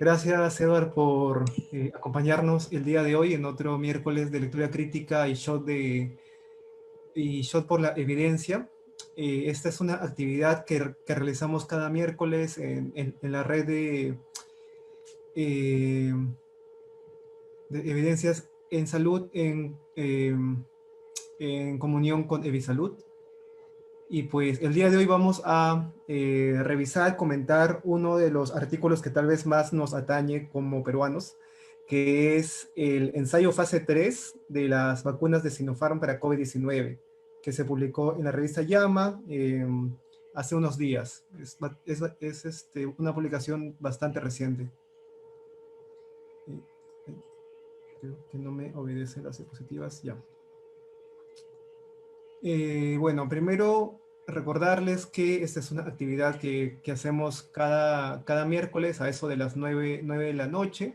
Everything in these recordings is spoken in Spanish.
Gracias, Edward, por acompañarnos el día de hoy en otro miércoles de lectura crítica y shot por la evidencia. Esta es una actividad que realizamos cada miércoles en la red eh, de evidencias en salud en comunión con Evisalud. Y pues el día de hoy vamos a revisar, comentar uno de los artículos que tal vez más nos atañe como peruanos, que es el ensayo fase 3 de las vacunas de Sinopharm para COVID-19, que se publicó en la revista JAMA hace unos días. Una publicación bastante reciente. Creo que no me obedece las diapositivas, ya. Bueno, primero recordarles que esta es una actividad que hacemos cada miércoles a eso de las 9 de la noche.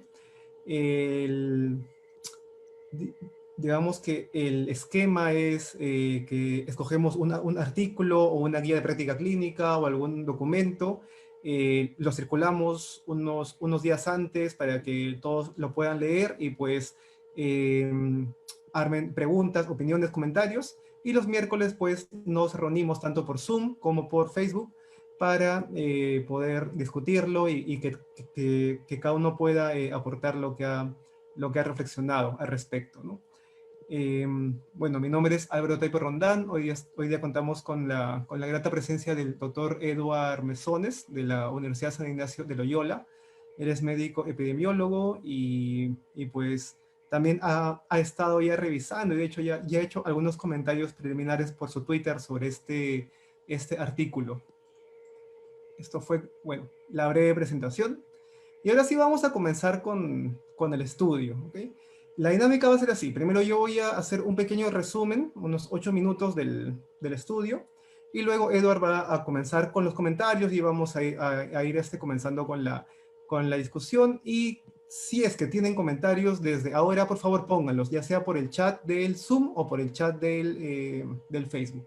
Digamos que el esquema es que escogemos un artículo o una guía de práctica clínica o algún documento, lo circulamos unos días antes para que todos lo puedan leer y pues armen preguntas, opiniones, comentarios. Y los miércoles pues nos reunimos tanto por Zoom como por Facebook para poder discutirlo y que cada uno pueda aportar lo que ha reflexionado al respecto, ¿no? Bueno, mi nombre es Álvaro Taipo Rondán. Hoy día contamos con la grata presencia del doctor Eduard Mesones de la Universidad San Ignacio de Loyola. Él es médico epidemiólogo y pues también ha estado ya revisando y de hecho ya ha hecho algunos comentarios preliminares por su Twitter sobre este artículo. Esto fue, bueno, la breve presentación. Y ahora sí vamos a comenzar con el estudio, ¿ok? La dinámica va a ser así. Primero yo voy a hacer un pequeño resumen, unos 8 minutos del estudio, y luego Edward va a comenzar con los comentarios y vamos a ir comenzando con la discusión. Y si es que tienen comentarios desde ahora, por favor pónganlos, ya sea por el chat del Zoom o por el chat del Facebook.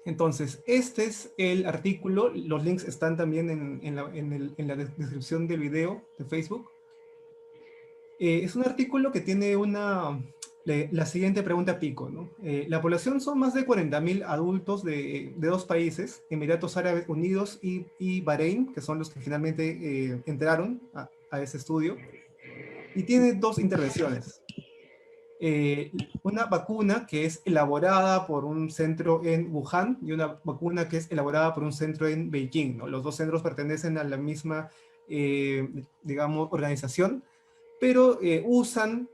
Entonces, este es el artículo, los links están también en la descripción del video de Facebook. Es un artículo que tiene la siguiente pregunta pico, ¿no? La población son más de 40.000 adultos de dos países, Emiratos Árabes Unidos y Bahrein, que son los que finalmente entraron a ese estudio, y tiene dos intervenciones. Una vacuna que es elaborada por un centro en Wuhan y una vacuna que es elaborada por un centro en Beijing, ¿no? Los dos centros pertenecen a la misma, digamos, organización, pero usan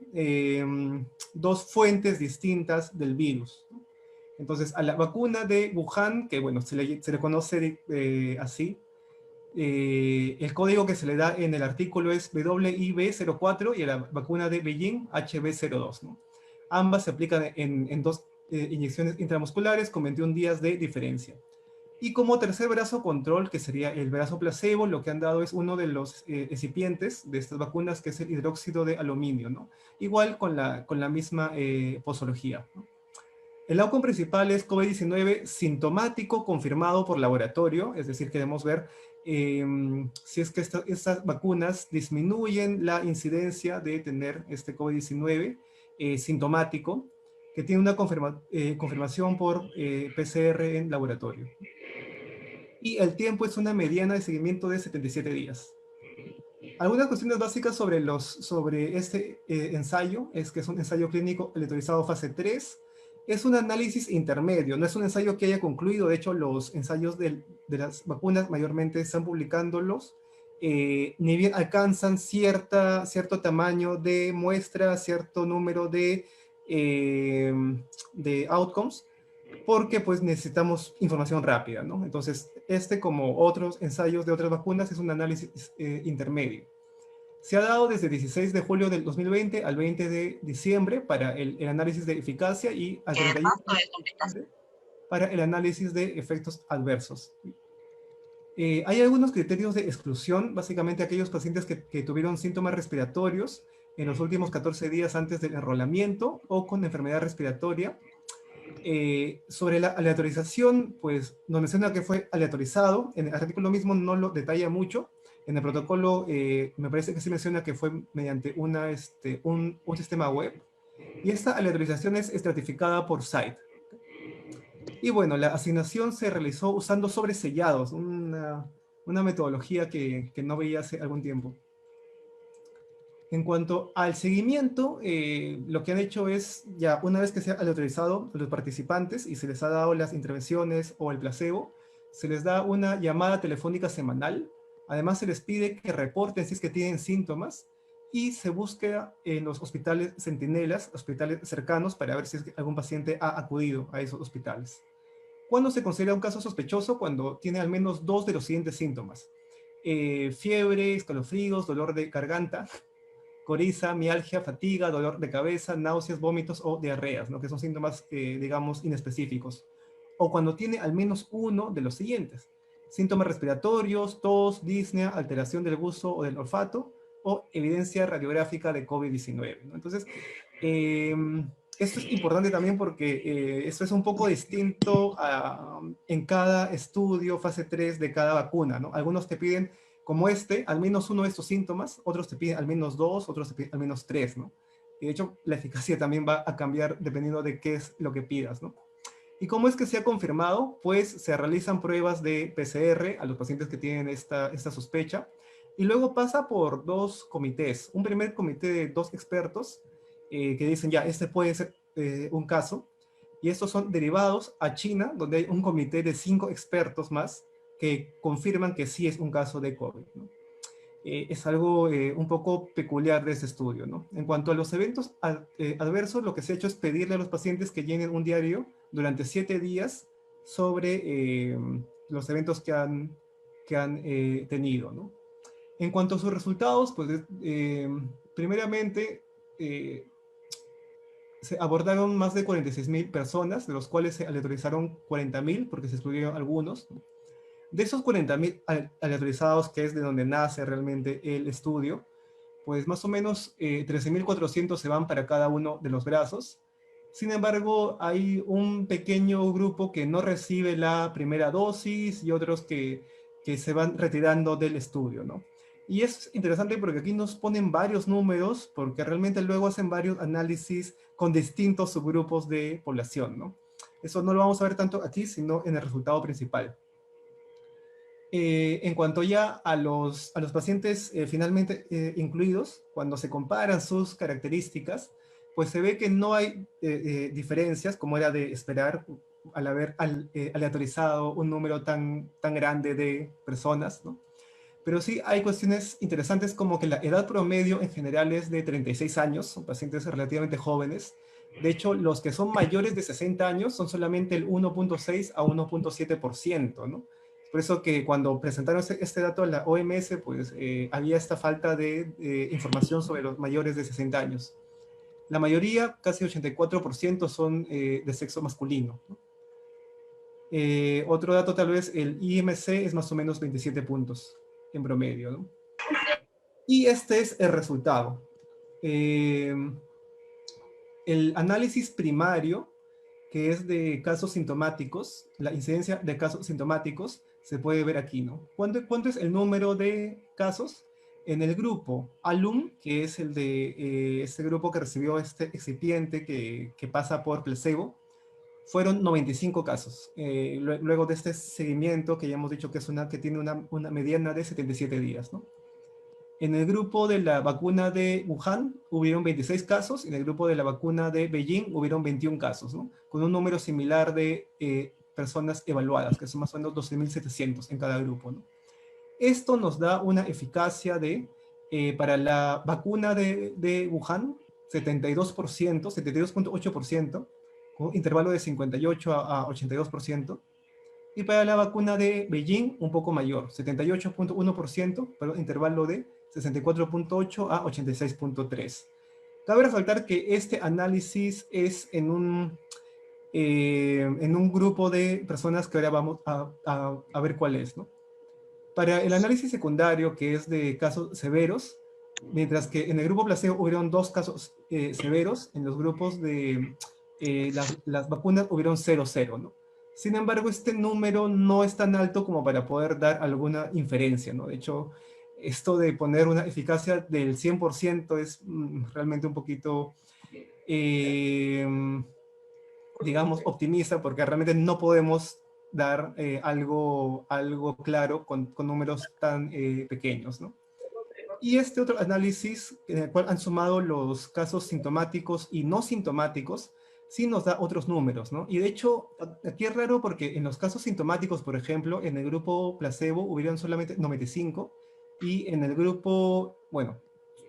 dos fuentes distintas del virus. Entonces, a la vacuna de Wuhan, que bueno, se le conoce así, el código que se le da en el artículo es WIB04 y a la vacuna de Beijing HB02, ¿no? Ambas se aplican en dos inyecciones intramusculares con 21 días de diferencia. Y como tercer brazo control, que sería el brazo placebo, lo que han dado es uno de los excipientes de estas vacunas, que es el hidróxido de aluminio, ¿no? Igual con la misma posología, ¿no? El outcome principal es COVID-19 sintomático confirmado por laboratorio, es decir, queremos ver si es que estas vacunas disminuyen la incidencia de tener este COVID-19 sintomático, que tiene una confirmación por PCR en laboratorio. Y el tiempo es una mediana de seguimiento de 77 días. Algunas cuestiones básicas sobre este ensayo es que es un ensayo clínico aleatorizado fase 3, es un análisis intermedio, no es un ensayo que haya concluido. De hecho, los ensayos de las vacunas mayormente están publicándolos, ni bien alcanzan cierto tamaño de muestra, cierto número de outcomes, porque pues necesitamos información rápida, ¿no? Entonces, como otros ensayos de otras vacunas, es un análisis intermedio. Se ha dado desde 16 de julio del 2020 al 20 de diciembre para el análisis de eficacia y al 31 de diciembre para el análisis de efectos adversos. Hay algunos criterios de exclusión, básicamente aquellos pacientes que tuvieron síntomas respiratorios en los últimos 14 días antes del enrolamiento o con enfermedad respiratoria. Sobre la aleatorización, pues nos menciona que fue aleatorizado. En el artículo mismo no lo detalla mucho. En el protocolo me parece que sí menciona que fue mediante un sistema web. Y esta aleatorización es estratificada por site. Y bueno, la asignación se realizó usando sobresellados, una metodología que no veía hace algún tiempo. En cuanto al seguimiento, lo que han hecho es, ya una vez que se ha aleatorizado a los participantes y se les ha dado las intervenciones o el placebo, se les da una llamada telefónica semanal. Además, se les pide que reporten si es que tienen síntomas y se busca en los hospitales centinelas, hospitales cercanos, para ver si es que algún paciente ha acudido a esos hospitales. ¿Cuándo se considera un caso sospechoso? Cuando tiene al menos dos de los siguientes síntomas. Fiebre, escalofríos, dolor de garganta, coriza, mialgia, fatiga, dolor de cabeza, náuseas, vómitos o diarreas, ¿no? Que son síntomas, digamos, inespecíficos. O cuando tiene al menos uno de los siguientes. Síntomas respiratorios, tos, disnea, alteración del gusto o del olfato, o evidencia radiográfica de COVID-19, ¿no? Entonces, eh, esto es importante también porque esto es un poco distinto en cada estudio, fase 3 de cada vacuna, ¿no? Algunos te piden, como al menos uno de estos síntomas, otros te piden al menos dos, otros te piden al menos tres, ¿no? Y de hecho, la eficacia también va a cambiar dependiendo de qué es lo que pidas, ¿no? ¿Y cómo es que se ha confirmado? Pues se realizan pruebas de PCR a los pacientes que tienen esta sospecha y luego pasa por dos comités. Un primer comité de dos expertos que dicen, ya, este puede ser un caso, y estos son derivados a China, donde hay un comité de 5 expertos más que confirman que sí es un caso de COVID, ¿no? Es algo un poco peculiar de ese estudio, ¿no? En cuanto a los eventos adversos, lo que se ha hecho es pedirle a los pacientes que llenen un diario durante 7 días sobre los eventos que han tenido, ¿no? En cuanto a sus resultados, pues primeramente eh, se abordaron más de 46.000 personas, de los cuales se aleatorizaron 40.000 porque se excluyeron algunos. De esos 40.000 aleatorizados, que es de donde nace realmente el estudio, pues más o menos 13.400 se van para cada uno de los brazos. Sin embargo, hay un pequeño grupo que no recibe la primera dosis y otros que se van retirando del estudio, ¿no? Y es interesante porque aquí nos ponen varios números, porque realmente luego hacen varios análisis con distintos subgrupos de población, ¿no? Eso no lo vamos a ver tanto aquí, sino en el resultado principal. En cuanto ya a los pacientes finalmente incluidos, cuando se comparan sus características, pues se ve que no hay diferencias, como era de esperar al haber aleatorizado un número tan grande de personas, ¿no? Pero sí hay cuestiones interesantes como que la edad promedio en general es de 36 años, son pacientes relativamente jóvenes. De hecho, los que son mayores de 60 años son solamente el 1.6 a 1.7%, ¿no? Por eso que cuando presentaron este dato a la OMS, pues había esta falta de información sobre los mayores de 60 años. La mayoría, casi 84%, son de sexo masculino, ¿no? Otro dato tal vez, el IMC es más o menos 27 puntos en promedio, ¿no? Y este es el resultado. Eh, el análisis primario, que es de casos sintomáticos, la incidencia de casos sintomáticos, se puede ver aquí, ¿no? ¿Cuánto es el número de casos? En el grupo ALUM, que es el de este grupo que recibió este excipiente que pasa por placebo, fueron 95 casos. Luego de este seguimiento, que ya hemos dicho que que tiene una mediana de 77 días, ¿no? En el grupo de la vacuna de Wuhan hubieron 26 casos, y en el grupo de la vacuna de Beijing hubieron 21 casos, ¿no? Con un número similar de personas evaluadas, que son más o menos 12.700 en cada grupo, ¿no? Esto nos da una eficacia para la vacuna de Wuhan, 72%, 72.8%, con un intervalo de 58 a 82%, y para la vacuna de Beijing un poco mayor, 78.1%, pero intervalo de 64.8 a 86.3. Cabe resaltar que este análisis es en un grupo de personas que ahora vamos a ver cuál es, ¿no? Para el análisis secundario, que es de casos severos, mientras que en el grupo placebo hubieron dos casos severos, en los grupos de las vacunas hubieron 0,0, ¿no? Sin embargo, este número no es tan alto como para poder dar alguna inferencia, ¿no? De hecho, esto de poner una eficacia del 100% es realmente un poquito, eh, digamos, optimista, porque realmente no podemos dar algo claro con números tan pequeños, ¿no? Y este otro análisis, en el cual han sumado los casos sintomáticos y no sintomáticos, sí nos da otros números, ¿no? Y de hecho, aquí es raro porque en los casos sintomáticos, por ejemplo, en el grupo placebo hubieran solamente 95 y en el grupo, bueno,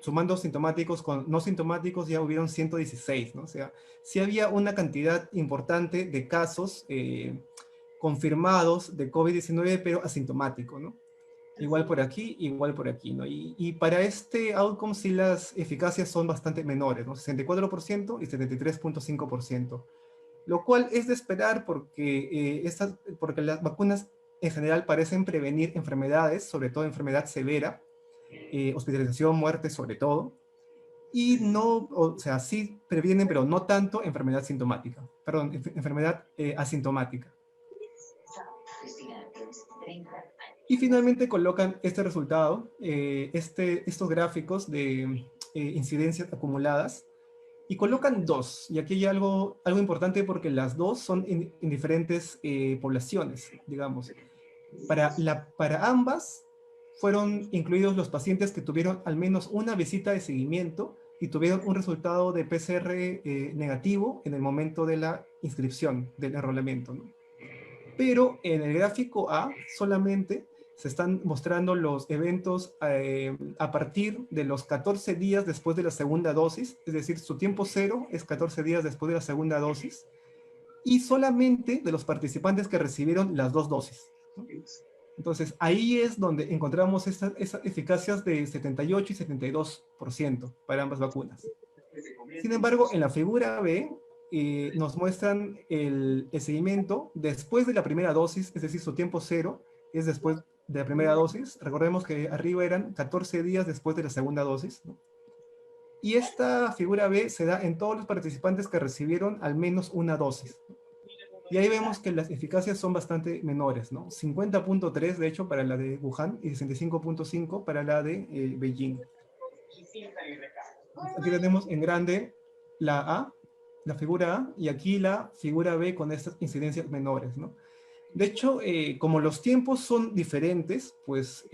sumando sintomáticos con no sintomáticos ya hubieron 116, ¿no? O sea, sí había una cantidad importante de casos confirmados de COVID-19, pero asintomático, ¿no? Igual por aquí, ¿no? Y para este outcome sí las eficacias son bastante menores, ¿no? 64% y 73,5%, lo cual es de esperar porque, porque las vacunas en general parecen prevenir enfermedades, sobre todo enfermedad severa, hospitalización, muerte sobre todo, y no, o sea, sí previenen, pero no tanto enfermedad sintomática, perdón, enfermedad asintomática. Y finalmente colocan este resultado, estos gráficos de incidencias acumuladas, y colocan dos. Y aquí hay algo importante porque las dos son en diferentes poblaciones, digamos. Para ambas fueron incluidos los pacientes que tuvieron al menos una visita de seguimiento y tuvieron un resultado de PCR negativo en el momento de la inscripción, del enrolamiento, ¿no? Pero en el gráfico A solamente se están mostrando los eventos a partir de los 14 días después de la segunda dosis, es decir, su tiempo cero es 14 días después de la segunda dosis, y solamente de los participantes que recibieron las dos dosis, ¿no? Entonces, ahí es donde encontramos esas eficacias de 78 y 72% para ambas vacunas. Sin embargo, en la figura B nos muestran el seguimiento después de la primera dosis, es decir, su tiempo cero es después de la primera dosis. Recordemos que arriba eran 14 días después de la segunda dosis, ¿no? Y esta figura B se da en todos los participantes que recibieron al menos una dosis. Y ahí vemos que las eficacias son bastante menores, ¿no? 50,3 de hecho para la de Wuhan y 65,5 para la de Beijing. Aquí tenemos en grande la A, la figura A, y aquí la figura B con estas incidencias menores, ¿no? De hecho, como los tiempos son diferentes, pues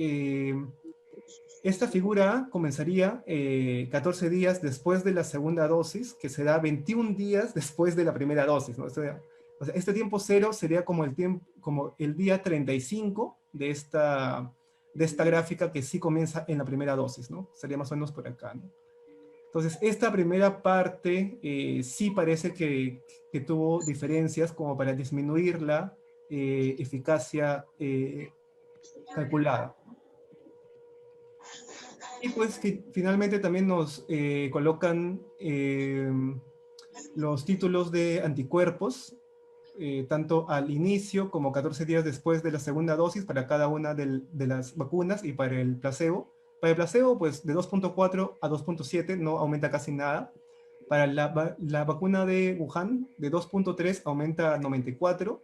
esta figura A comenzaría 14 días después de la segunda dosis, que será 21 días después de la primera dosis, ¿no? O sea, este tiempo cero sería como como el día 35 de esta gráfica que sí comienza en la primera dosis, ¿no? Sería más o menos por acá, ¿no? Entonces, esta primera parte sí parece que tuvo diferencias como para disminuir la eficacia calculada. Y pues finalmente también nos colocan los títulos de anticuerpos, tanto al inicio como 14 días después de la segunda dosis para cada una de las vacunas y para el placebo. Para el placebo, pues de 2,4 a 2,7 no aumenta casi nada. Para la vacuna de Wuhan, de 2,3 aumenta a 94,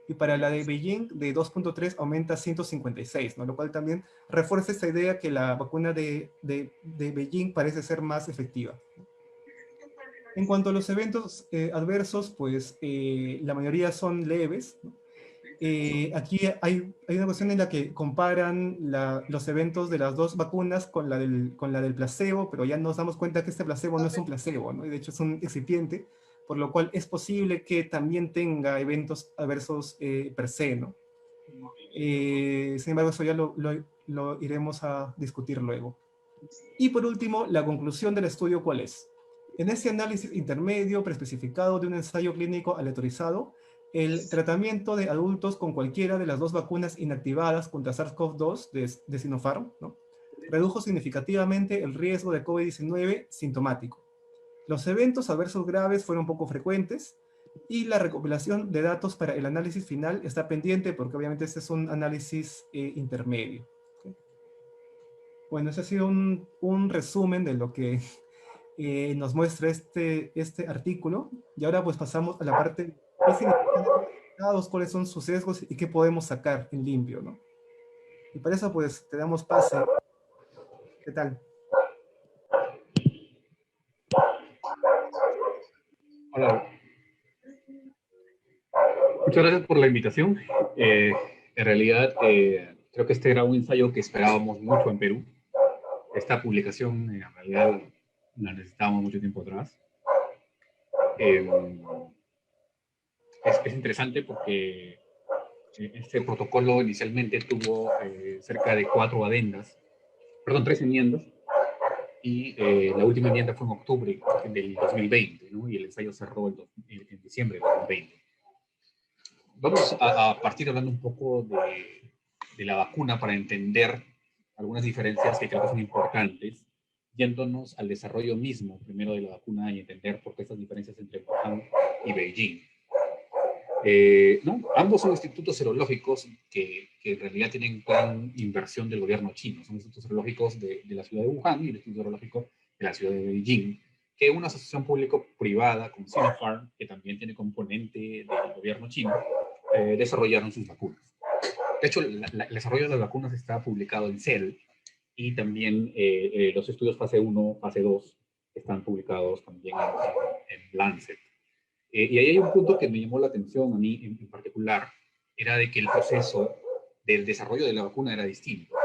y para la de Beijing, de 2,3 aumenta a 156, ¿no? Lo cual también refuerza esta idea que la vacuna de Beijing parece ser más efectiva. En cuanto a los eventos adversos, pues la mayoría son leves, ¿no? Aquí hay una cuestión en la que comparan los eventos de las dos vacunas con la del placebo, pero ya nos damos cuenta que este placebo no es un placebo, ¿no? Y de hecho es un excipiente, por lo cual es posible que también tenga eventos adversos per se, ¿no? Sin embargo, eso ya lo iremos a discutir luego. Y por último, la conclusión del estudio, ¿cuál es? En este análisis intermedio preespecificado de un ensayo clínico aleatorizado, el tratamiento de adultos con cualquiera de las dos vacunas inactivadas contra SARS-CoV-2 de Sinopharm, ¿no?, redujo significativamente el riesgo de COVID-19 sintomático. Los eventos adversos graves fueron poco frecuentes y la recopilación de datos para el análisis final está pendiente porque obviamente este es un análisis intermedio. ¿Okay? Bueno, ese ha sido un resumen de lo que nos muestra este artículo. Y ahora pues pasamos a la parte, ¿qué significan estos resultados? ¿Cuáles son sus sesgos y qué podemos sacar en limpio, ¿no? Y para eso pues te damos pase. ¿Qué tal? Hola, muchas gracias por la invitación. En realidad, creo que este era un ensayo que esperábamos mucho en Perú. Esta publicación, en realidad, la necesitábamos mucho tiempo atrás. Eh, es interesante porque este protocolo inicialmente tuvo cerca de 3 enmiendas, y la última enmienda fue en octubre del 2020, ¿no? Y el ensayo cerró en diciembre del 2020. Vamos a partir hablando un poco de la vacuna para entender algunas diferencias que creo que son importantes, yéndonos al desarrollo mismo primero de la vacuna y entender por qué estas diferencias entre Wuhan y Beijing. No, ambos son institutos serológicos que en realidad tienen gran inversión del gobierno chino. Son institutos serológicos de la ciudad de Wuhan y el instituto serológico de la ciudad de Beijing, que es una asociación público-privada con Sinopharm, que también tiene componente del gobierno chino, desarrollaron sus vacunas. De hecho, el desarrollo de las vacunas está publicado en Cell, y también los estudios fase 1, fase 2 están publicados también en Lancet. Y ahí hay un punto que me llamó la atención a mí en particular, era de que el proceso del desarrollo de la vacuna era distinto.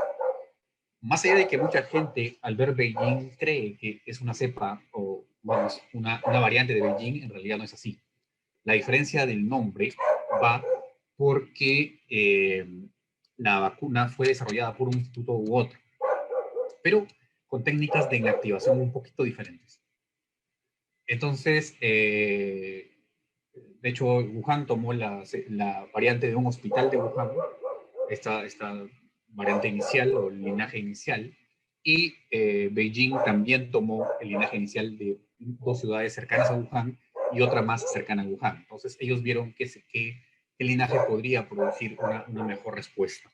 Más allá de que mucha gente al ver Beijing cree que es una cepa o vamos, una variante de Beijing, en realidad no es así. La diferencia del nombre va porque la vacuna fue desarrollada por un instituto u otro, pero con técnicas de inactivación un poquito diferentes. Entonces, de hecho, Wuhan tomó la variante de un hospital de Wuhan, esta variante inicial o el linaje inicial, y Beijing también tomó el linaje inicial de 2 ciudades cercanas a Wuhan y otra más cercana a Wuhan. Entonces, ellos vieron que el linaje podría producir una mejor respuesta.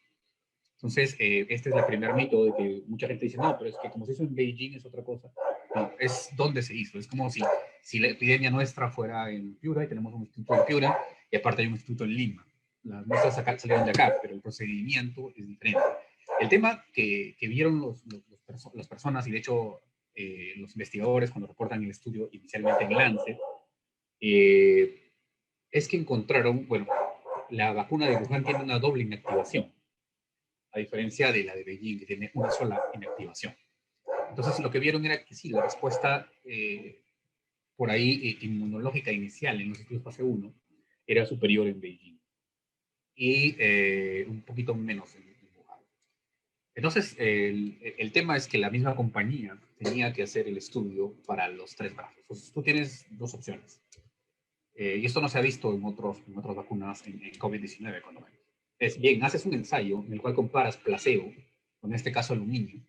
Entonces, este es el primer mito de que mucha gente dice, no, pero es que como se hizo en Beijing es otra cosa. No, es donde se hizo. Es como si la epidemia nuestra fuera en Piura y tenemos un instituto en Piura y aparte hay un instituto en Lima. Las muestras salieron de acá, pero el procedimiento es diferente. El tema que vieron las personas, y de hecho los investigadores cuando reportan el estudio inicialmente en Lancet, es que encontraron, bueno, la vacuna de Wuhan tiene una doble inactivación, a diferencia de la de Beijing, que tiene una sola inactivación. Entonces, lo que vieron era que sí, la respuesta por ahí inmunológica inicial en los estudios fase 1 era superior en Beijing y un poquito menos en Wuhan. Entonces, el tema es que la misma compañía tenía que hacer el estudio para los 3 brazos. Entonces, tú tienes 2 opciones. Y esto no se ha visto en otras vacunas en COVID-19, cuando menos. Es bien, haces un ensayo en el cual comparas placebo, en este caso aluminio,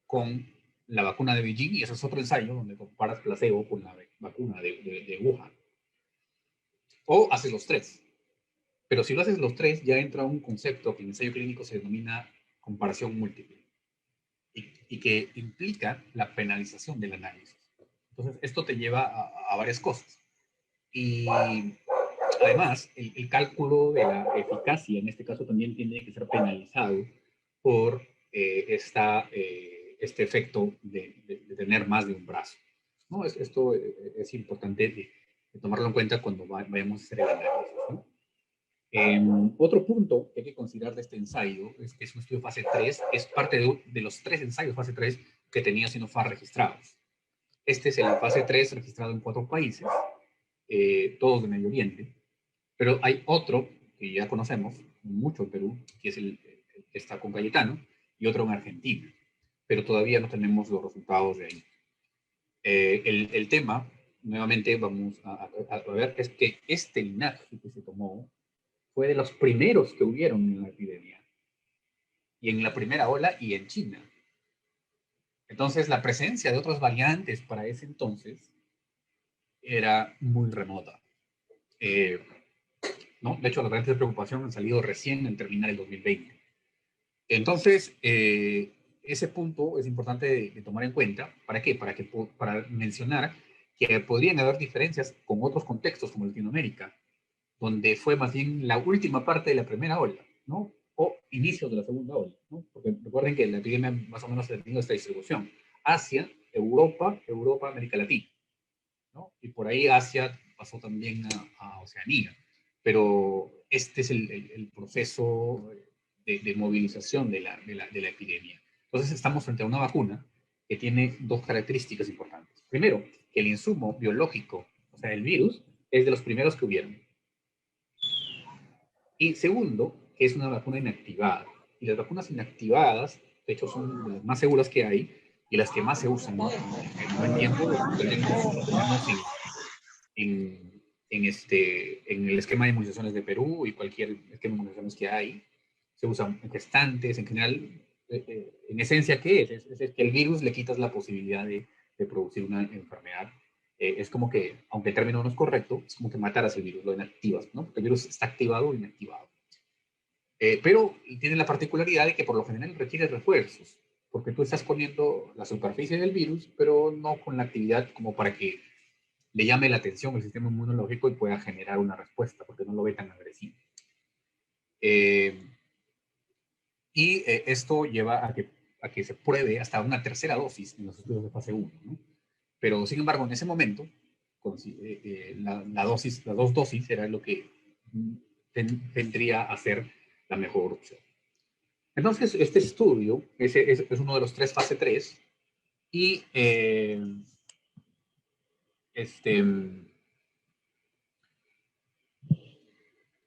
con la vacuna de Beijing, y ese es otro ensayo donde comparas placebo con la vacuna de Wuhan. O haces los 3. Pero si lo haces los 3, ya entra un concepto que en ensayo clínico se denomina comparación múltiple, y que implica la penalización del análisis. Entonces, esto te lleva a varias cosas. Y además, el cálculo de la eficacia, en este caso, también tiene que ser penalizado por este efecto de tener más de un brazo. ¿No? Esto es importante de tomarlo en cuenta cuando vayamos a hacer el análisis, ¿no? Otro punto que hay que considerar de este ensayo es que es un estudio fase 3, es parte de los 3 ensayos fase 3 que tenía Sinopharm registrados. Este es el fase 3 registrado en 4 países, todos de Medio Oriente, pero hay otro que ya conocemos mucho en Perú, que es el que está con Cayetano, y otro en Argentina, pero todavía no tenemos los resultados de ahí. El tema, nuevamente vamos a ver, es que este linaje que se tomó fue de los primeros que hubieron en la epidemia, y en la primera ola y en China. Entonces, la presencia de otras variantes para ese entonces era muy remota. Eh, ¿No? De hecho, las variantes de preocupación han salido recién en terminar el 2020. Entonces, ese punto es importante de tomar en cuenta. ¿Para qué? Para mencionar que podrían haber diferencias con otros contextos como Latinoamérica, donde fue más bien la última parte de la primera ola, ¿no? O inicio de la segunda ola, ¿no? Porque recuerden que la epidemia más o menos ha tenido esta distribución. Asia, Europa, América Latina, ¿no? Y por ahí Asia pasó también a Oceanía. Pero este es el proceso de movilización de la epidemia. Entonces estamos frente a una vacuna que tiene dos características importantes. Primero, que el insumo biológico, o sea, el virus, es de los primeros que hubieron. Y segundo, que es una vacuna inactivada. Y las vacunas inactivadas, de hecho, son de las más seguras que hay y las que más se usan, ¿no? En buen tiempo lo tenemos en el esquema de inmunizaciones de Perú y cualquier esquema de inmunizaciones que hay. Se usan en gestantes, en general. En esencia, ¿qué es? Es que el virus le quitas la posibilidad de producir una enfermedad. Es como que, aunque el término no es correcto, es como que mataras el virus, lo inactivas, ¿no? Porque el virus está activado o inactivado. Pero tiene la particularidad de que por lo general requiere refuerzos, porque tú estás poniendo la superficie del virus, pero no con la actividad como para que le llame la atención el sistema inmunológico y pueda generar una respuesta, porque no lo ve tan agresivo. Esto lleva a que se pruebe hasta una tercera dosis en los estudios de fase 1, ¿no? Pero, sin embargo, en ese momento, las dos dosis era lo que tendría a ser la mejor opción. Entonces, este estudio es uno de los 3 fase 3 y este...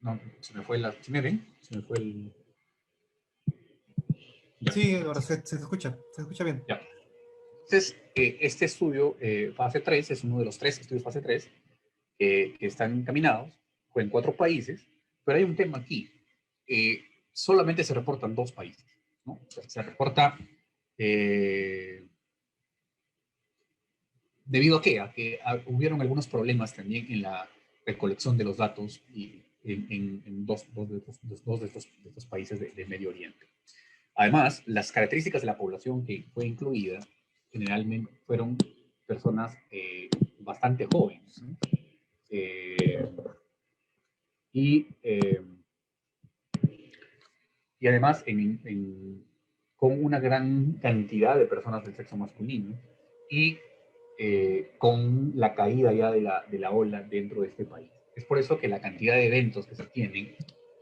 No, se me fue la... ¿Sí me ven? Se me fue el... Ya. Sí, ahora se escucha bien. Ya. Entonces, este estudio, fase 3, es uno de los 3 estudios fase 3 que están encaminados, fue en 4 países, pero hay un tema aquí. Solamente se reportan 2 países, ¿no? O sea, se reporta debido a qué? A que hubieron algunos problemas también en la recolección de los datos y en dos de estos países de Medio Oriente. Además, las características de la población que fue incluida generalmente fueron personas bastante jóvenes, ¿no? Eh, y, eh, y además con una gran cantidad de personas del sexo masculino y con la caída ya de la ola dentro de este país. Es por eso que la cantidad de eventos que se tienen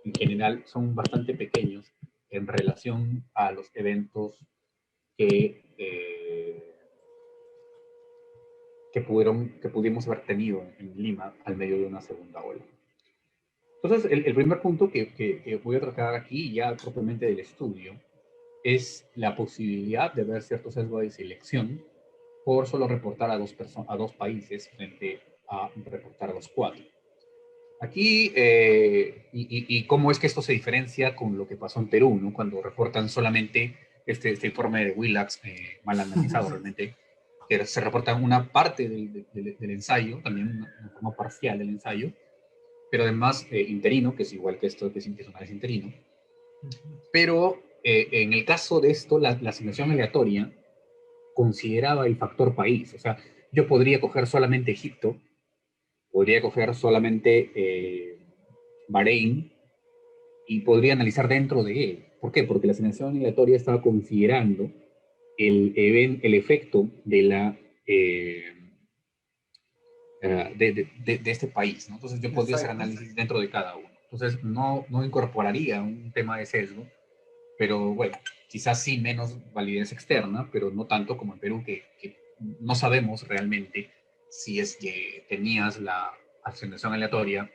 en general son bastante pequeños en relación a los eventos que pudimos haber tenido en Lima al medio de una segunda ola. Entonces, el primer punto que voy a tratar aquí, ya propiamente del estudio, es la posibilidad de ver cierto sesgo de selección por solo reportar a dos países frente a reportar a los 4. Aquí, y cómo es que esto se diferencia con lo que pasó en Perú, ¿no? Cuando reportan solamente este informe de Willax, mal analizado realmente, que se reporta una parte del ensayo, también una forma parcial del ensayo, pero además interino, que es igual que esto, que es un análisis interino. Pero en el caso de esto, la asignación aleatoria consideraba el factor país. O sea, yo podría coger solamente Egipto, podría coger solamente Bahrein y podría analizar dentro de él. ¿Por qué? Porque la asignación aleatoria estaba considerando el efecto de la... de este país, ¿no? Entonces yo podría hacer análisis dentro de cada uno. Entonces no incorporaría un tema de sesgo, pero bueno, quizás sí menos validez externa, pero no tanto como en Perú, que no sabemos realmente si es que tenías la asignación aleatoria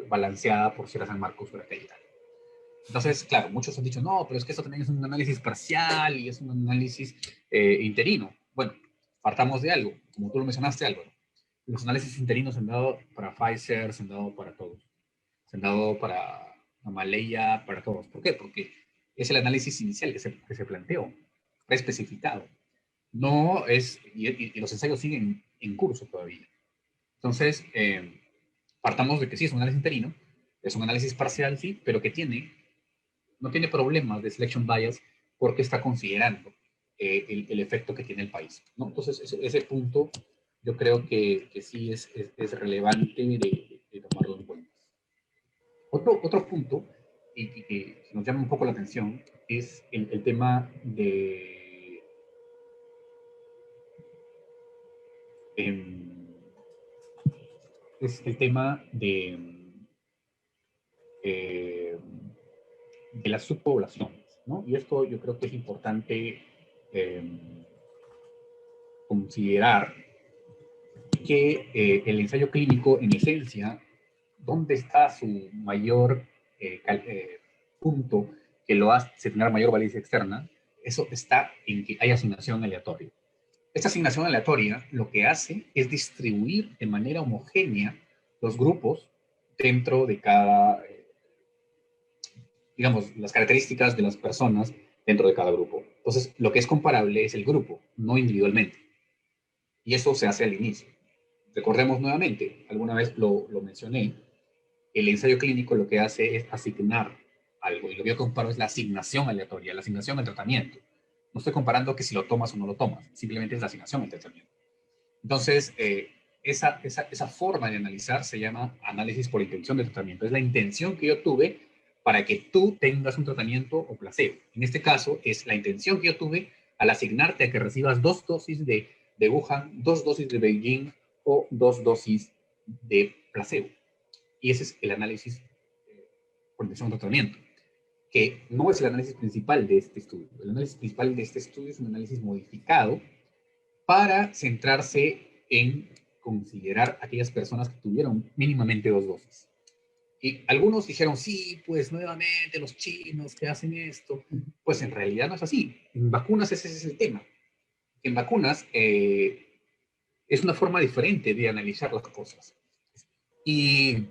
balanceada por si era San Marcos o era Cayetano. Entonces, claro, muchos han dicho, no, pero es que esto también es un análisis parcial y es un análisis interino. Bueno, partamos de algo, como tú lo mencionaste, Álvaro. Los análisis interinos se han dado para Pfizer, se han dado para todos. Se han dado para Gamaleya, para todos. ¿Por qué? Porque es el análisis inicial que se planteó, especificado. No es, y los ensayos siguen en curso todavía. Entonces, partamos de que sí, es un análisis interino, es un análisis parcial, sí, pero que no tiene problemas de selection bias porque está considerando el efecto que tiene el país, ¿no? Entonces, ese punto yo creo que sí es relevante de tomarlo en cuenta. Otro punto, y que nos llama un poco la atención, es el tema de... es el tema eh, de las subpoblaciones, ¿no? Y esto yo creo que es importante considerar que el ensayo clínico, en esencia, ¿dónde está su mayor punto que lo hace tener mayor valencia externa? Eso está en que hay asignación aleatoria. Esta asignación aleatoria lo que hace es distribuir de manera homogénea los grupos dentro de cada, digamos, las características de las personas dentro de cada grupo. Entonces, lo que es comparable es el grupo, no individualmente. Y eso se hace al inicio. Recordemos nuevamente, alguna vez lo mencioné, el ensayo clínico lo que hace es asignar algo, y lo que yo comparo es la asignación aleatoria, la asignación al tratamiento. No estoy comparando que si lo tomas o no lo tomas, simplemente es la asignación al tratamiento. Entonces, esa forma de analizar se llama análisis por intención de tratamiento. Es la intención que yo tuve para que tú tengas un tratamiento o placebo. En este caso, es la intención que yo tuve al asignarte a que recibas 2 dosis de Wuhan, 2 dosis de Beijing o 2 dosis de placebo. Y ese es el análisis por intención de tratamiento, que no es el análisis principal de este estudio. El análisis principal de este estudio es un análisis modificado para centrarse en considerar aquellas personas que tuvieron mínimamente 2 dosis. Y algunos dijeron, sí, pues nuevamente los chinos que hacen esto. Pues en realidad no es así. En vacunas ese es el tema. En vacunas es una forma diferente de analizar las cosas. Y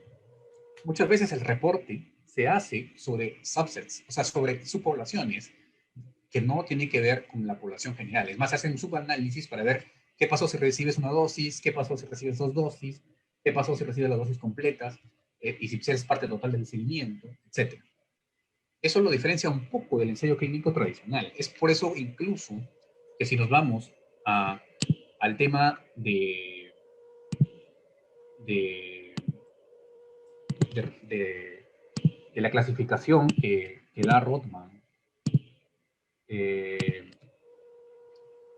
muchas veces el reporte se hace sobre subsets, o sea, sobre subpoblaciones que no tiene que ver con la población general. Es más, hacen un subanálisis para ver qué pasó si recibes una dosis, qué pasó si recibes 2 dosis, qué pasó si recibes las dosis completas, y si eres parte total del seguimiento, etc. Eso lo diferencia un poco del ensayo clínico tradicional. Es por eso incluso que si nos vamos al tema de, de, de la clasificación que da Rothman, eh,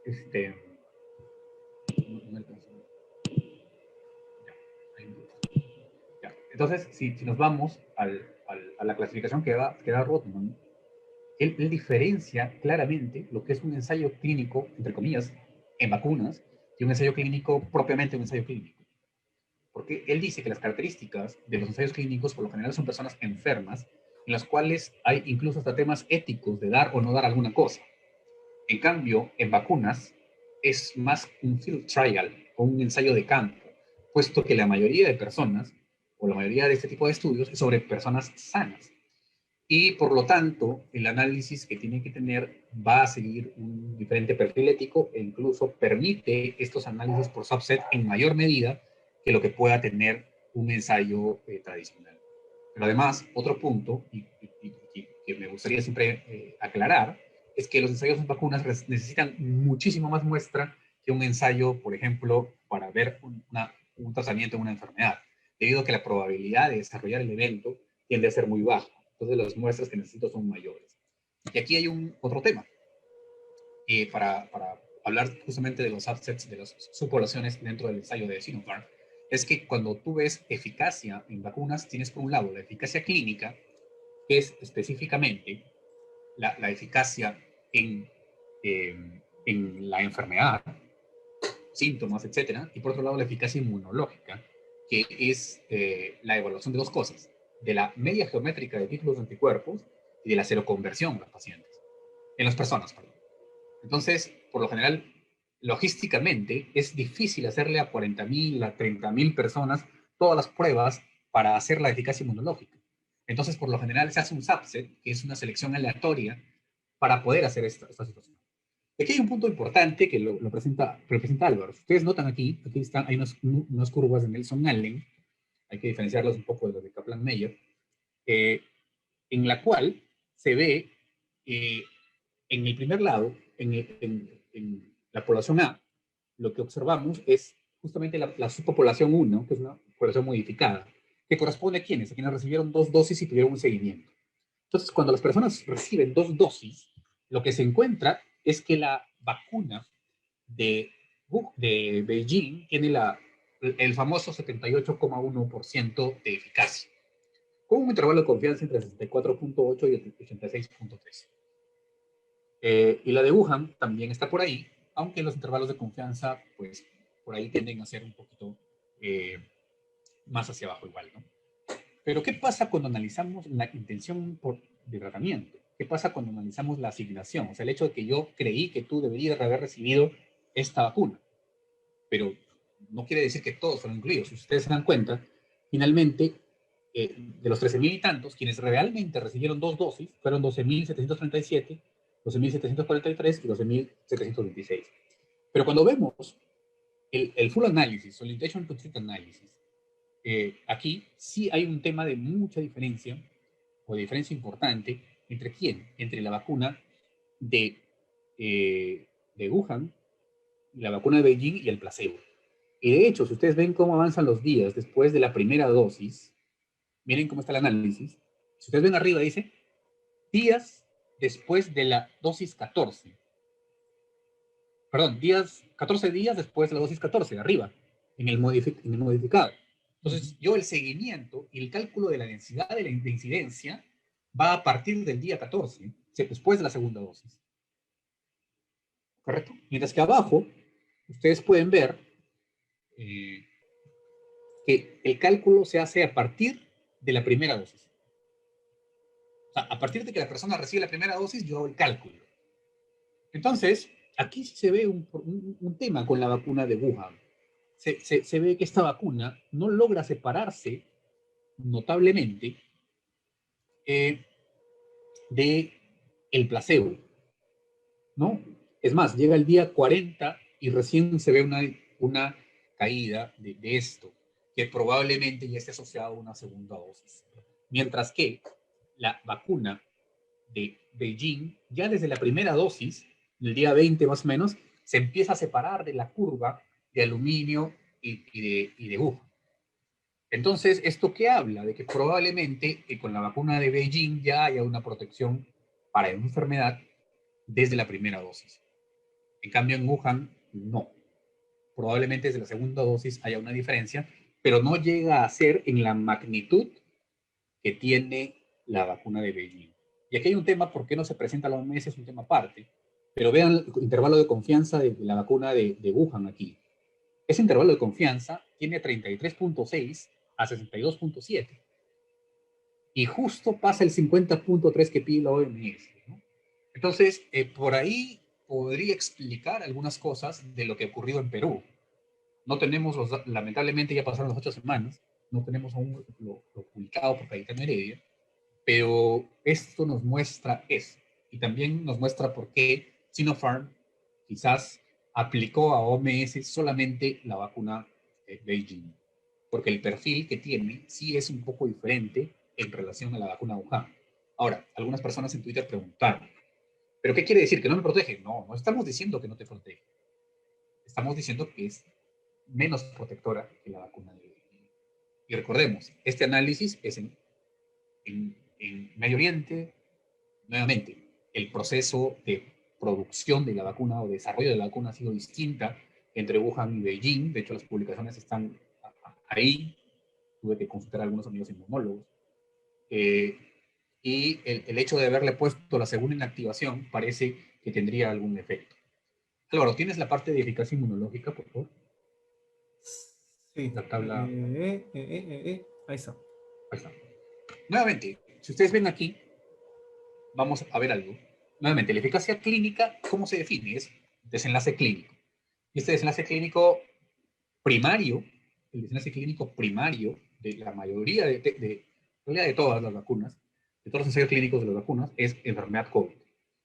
este, entonces, si nos vamos a la clasificación que da Rothman, él diferencia claramente lo que es un ensayo clínico, entre comillas, en vacunas, y un ensayo clínico propiamente un ensayo clínico. Porque él dice que las características de los ensayos clínicos por lo general son personas enfermas, en las cuales hay incluso hasta temas éticos de dar o no dar alguna cosa. En cambio, en vacunas es más un field trial o un ensayo de campo, puesto que la mayoría de personas, o la mayoría de este tipo de estudios, es sobre personas sanas. Y por lo tanto, el análisis que tiene que tener va a seguir un diferente perfil ético e incluso permite estos análisis por subset en mayor medida que lo que pueda tener un ensayo tradicional. Pero además, otro punto, y que me gustaría siempre aclarar, es que los ensayos en vacunas necesitan muchísimo más muestra que un ensayo, por ejemplo, para ver un tratamiento de una enfermedad, debido a que la probabilidad de desarrollar el evento tiende a ser muy baja. Entonces las muestras que necesito son mayores. Y aquí hay otro tema, para hablar justamente de los subsets, de las subpoblaciones dentro del ensayo de Sinopharm, es que cuando tú ves eficacia en vacunas, tienes por un lado la eficacia clínica, que es específicamente la eficacia en la enfermedad, síntomas, etcétera, y por otro lado la eficacia inmunológica, que es la evaluación de 2 cosas, de la media geométrica de títulos de anticuerpos y de la seroconversión en los pacientes, en las personas, perdón. Entonces, por lo general, logísticamente es difícil hacerle a 40.000, a 30.000 personas todas las pruebas para hacer la eficacia inmunológica. Entonces, por lo general se hace un subset, que es una selección aleatoria, para poder hacer esta situación. Aquí hay un punto importante que lo presenta Álvaro. Ustedes notan aquí hay unas curvas de Nelson-Allen, hay que diferenciarlas un poco de las de Kaplan-Meier, en la cual se ve En el primer lado, en la población A, lo que observamos es justamente la subpopulación 1, que es una población modificada, que corresponde a quienes recibieron 2 dosis y tuvieron un seguimiento. Entonces, cuando las personas reciben 2 dosis, lo que se encuentra es que la vacuna de, de Beijing tiene el famoso 78,1% de eficacia, con un intervalo de confianza entre 64,8 y 86,3. Y la de Wuhan también está por ahí, aunque los intervalos de confianza, pues, por ahí tienden a ser un poquito más hacia abajo igual, ¿no? Pero ¿qué pasa cuando analizamos la intención de tratamiento? ¿Qué pasa cuando analizamos la asignación? O sea, el hecho de que yo creí que tú deberías haber recibido esta vacuna, pero no quiere decir que todos fueron incluidos. Si ustedes se dan cuenta, finalmente, de los 13.000 y tantos, quienes realmente recibieron 2 dosis fueron 12.737, 12.743 y 12.726. Pero cuando vemos el full análisis o el intention to treat análisis, aquí sí hay un tema de mucha diferencia, o de diferencia importante, ¿entre quién? Entre la vacuna de, de Wuhan, la vacuna de Beijing y el placebo. Y de hecho, si ustedes ven cómo avanzan los días después de la primera dosis, miren cómo está el análisis. Si ustedes ven arriba, dice días después de la dosis 14. Perdón, 14 días después de la dosis 14, arriba, en el modificado. Entonces, yo el seguimiento y el cálculo de la densidad de la incidencia va a partir del día 14, después de la segunda dosis. ¿Correcto? Mientras que abajo, ustedes pueden ver que el cálculo se hace a partir de la primera dosis. O sea, a partir de que la persona recibe la primera dosis, yo hago el cálculo. Entonces, aquí sí se ve un tema con la vacuna de Wuhan. Se ve que esta vacuna no logra separarse notablemente de el placebo, ¿no? Es más, llega el día 40 y recién se ve una caída de esto, que probablemente ya esté asociado a una segunda dosis. Mientras que la vacuna de Beijing, ya desde la primera dosis, el día 20 más o menos, se empieza a separar de la curva de aluminio y de Wuhan. Entonces, ¿esto qué habla? De que probablemente con la vacuna de Beijing ya haya una protección para la enfermedad desde la primera dosis. En cambio, en Wuhan, no. Probablemente desde la segunda dosis haya una diferencia, pero no llega a ser en la magnitud que tiene la vacuna de Beijing. Y aquí hay un tema, ¿por qué no se presenta la OMS? Es un tema aparte, pero vean el intervalo de confianza de la vacuna de Wuhan aquí. Ese intervalo de confianza tiene 33,6 a 62,7. Y justo pasa el 50,3 que pide la OMS, ¿no? Entonces, por ahí podría explicar algunas cosas de lo que ha ocurrido en Perú. No tenemos, lamentablemente ya pasaron las 8 semanas, no tenemos aún lo publicado por Cayetano Heredia, pero esto nos muestra eso. Y también nos muestra por qué Sinopharm quizás aplicó a OMS solamente la vacuna de Beijing. Porque el perfil que tiene sí es un poco diferente en relación a la vacuna Wuhan. Ahora, algunas personas en Twitter preguntaron, ¿pero qué quiere decir? ¿Que no me protege? No, no estamos diciendo que no te protege. Estamos diciendo que es menos protectora que la vacuna de Beijing. Y recordemos, este análisis es en Medio Oriente. Nuevamente, el proceso de producción de la vacuna o desarrollo de la vacuna ha sido distinta entre Wuhan y Beijing. De hecho, las publicaciones están ahí. Tuve que consultar a algunos amigos inmunólogos. Y el hecho de haberle puesto la segunda inactivación parece que tendría algún efecto. Álvaro, ¿tienes la parte de eficacia inmunológica, por favor? Sí. La tabla. Ahí está. Ahí está. Nuevamente, si ustedes ven aquí, vamos a ver algo. Nuevamente, la eficacia clínica, ¿cómo se define? Es desenlace clínico. Y este desenlace clínico primario, el desenlace clínico primario de la mayoría de todas las vacunas, de todos los ensayos clínicos de las vacunas, es enfermedad COVID,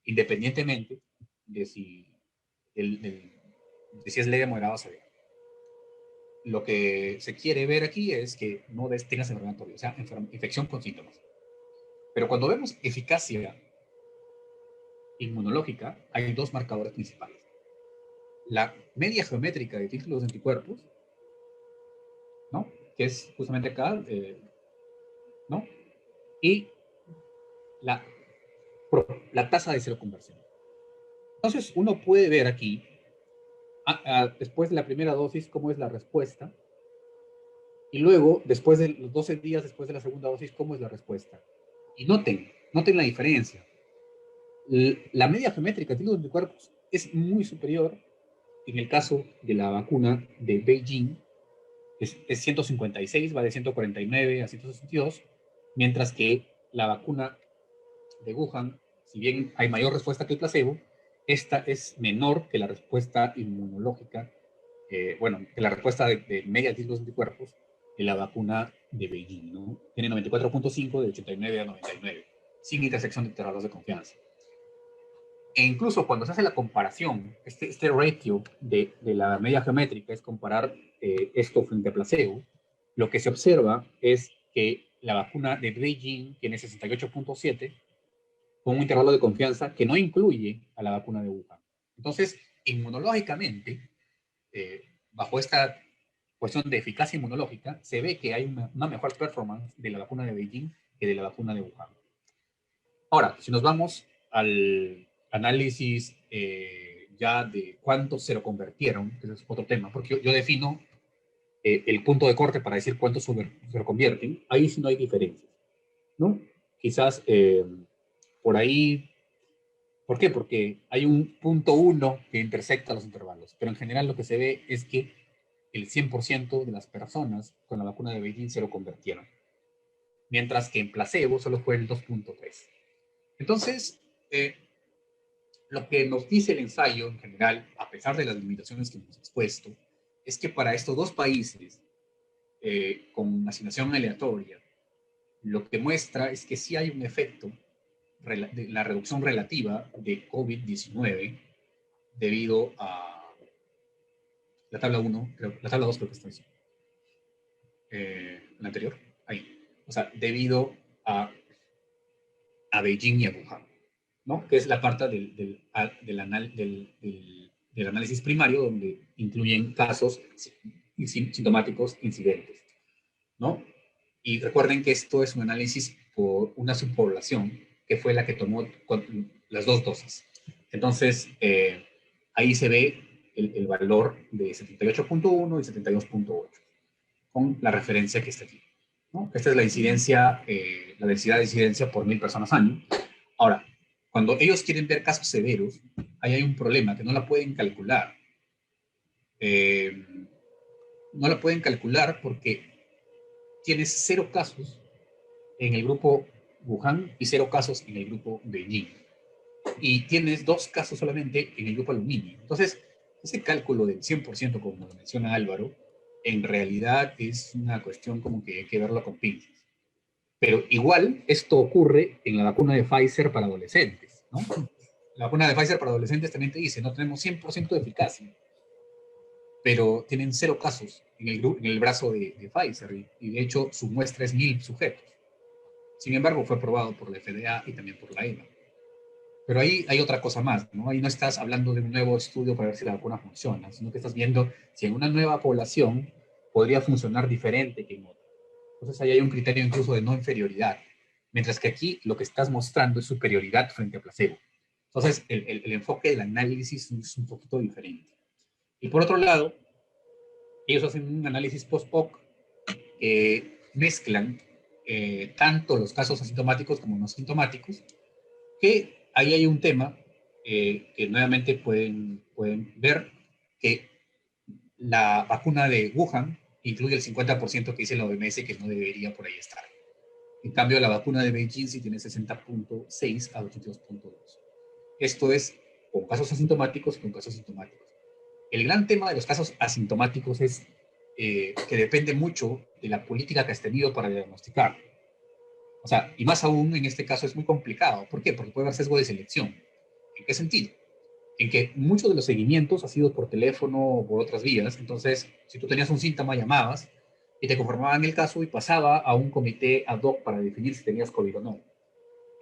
independientemente de de si es leve, moderada o severa. Lo que se quiere ver aquí es que no tengas enfermedad COVID, o sea, infección con síntomas. Pero cuando vemos eficacia inmunológica, hay dos marcadores principales. La media geométrica de títulos de anticuerpos, ¿no? Que es justamente acá, ¿no? Y la, la tasa de seroconversión. Entonces, uno puede ver aquí, después de la primera dosis, cómo es la respuesta, y luego, después de los 12 días después de la segunda dosis, cómo es la respuesta. Y noten la diferencia. La media geométrica de títulos de anticuerpos es muy superior en el caso de la vacuna de Beijing, es 156, va de 149 a 162, mientras que la vacuna de Wuhan, si bien hay mayor respuesta que el placebo, esta es menor que la respuesta inmunológica, bueno, que la respuesta de media títulos de anticuerpos de la vacuna de Beijing, ¿no? Tiene 94.5 de 89 a 99, sin intersección de intervalos de confianza. E incluso cuando se hace la comparación, este ratio de la media geométrica es comparar esto frente a placebo, lo que se observa es que la vacuna de Beijing tiene 68.7 con un intervalo de confianza que no incluye a la vacuna de Wuhan. Entonces, inmunológicamente, bajo esta cuestión de eficacia inmunológica, se ve que hay una mejor performance de la vacuna de Beijing que de la vacuna de Wuhan. Ahora, si nos vamos al análisis ya de cuántos se lo convirtieron, que ese es otro tema, porque yo defino el punto de corte para decir cuántos se lo convierten, ahí sí no hay diferencias, ¿no? Quizás por ahí, ¿por qué? Porque hay un punto 1 que intersecta los intervalos, pero en general lo que se ve es que el 100% de las personas con la vacuna de Beijing se lo convirtieron, mientras que en placebo solo fue el 2.3. Entonces, lo que nos dice el ensayo en general, a pesar de las limitaciones que hemos expuesto, es que para estos dos países, con asignación aleatoria, lo que muestra es que sí hay un efecto de la reducción relativa de COVID-19 debido a la tabla 1, la tabla 2 creo que está ahí. La anterior, ahí. O sea, debido a Beijing y a Wuhan, ¿no? Que es la parte del análisis primario, donde incluyen casos sintomáticos incidentes, ¿no? Y recuerden que esto es un análisis por una subpoblación que fue la que tomó las dos dosis. Entonces, ahí se ve el valor de 78.1 y 72.8, con la referencia que está aquí, ¿no? Esta es la incidencia, la densidad de incidencia por 1000 personas año. Ahora, cuando ellos quieren ver casos severos, ahí hay un problema que no la pueden calcular. No la pueden calcular porque tienes 0 casos en el grupo Wuhan y 0 casos en el grupo Beijing. Y tienes 2 casos solamente en el grupo aluminio. Entonces, ese cálculo del 100%, como lo menciona Álvaro, en realidad es una cuestión como que hay que verlo con pinzas. Pero igual esto ocurre en la vacuna de Pfizer para adolescentes, ¿no? La vacuna de Pfizer para adolescentes también te dice, no tenemos 100% de eficacia, pero tienen 0 casos en el brazo de Pfizer, y de hecho su muestra es 1000 sujetos. Sin embargo, fue aprobado por la FDA y también por la EMA. Pero ahí hay otra cosa más, ¿no? Ahí no estás hablando de un nuevo estudio para ver si la vacuna funciona, sino que estás viendo si en una nueva población podría funcionar diferente que en otra. Entonces ahí hay un criterio incluso de no inferioridad, mientras que aquí lo que estás mostrando es superioridad frente a placebo. Entonces el enfoque del análisis es un poquito diferente. Y por otro lado, ellos hacen un análisis post-hoc que mezclan tanto los casos asintomáticos como no asintomáticos, que ahí hay un tema que nuevamente pueden ver que la vacuna de Wuhan incluye el 50% que dice la OMS que no debería por ahí estar. En cambio, la vacuna de Beijing sí tiene 60.6 a 82.2. Esto es con casos asintomáticos y con casos sintomáticos. El gran tema de los casos asintomáticos es que depende mucho de la política que has tenido para diagnosticar. O sea, y más aún en este caso es muy complicado. ¿Por qué? Porque puede haber sesgo de selección. ¿En qué sentido? En que muchos de los seguimientos ha sido por teléfono o por otras vías. Entonces, si tú tenías un síntoma, llamabas y te conformaban el caso y pasaba a un comité ad hoc para definir si tenías COVID o no.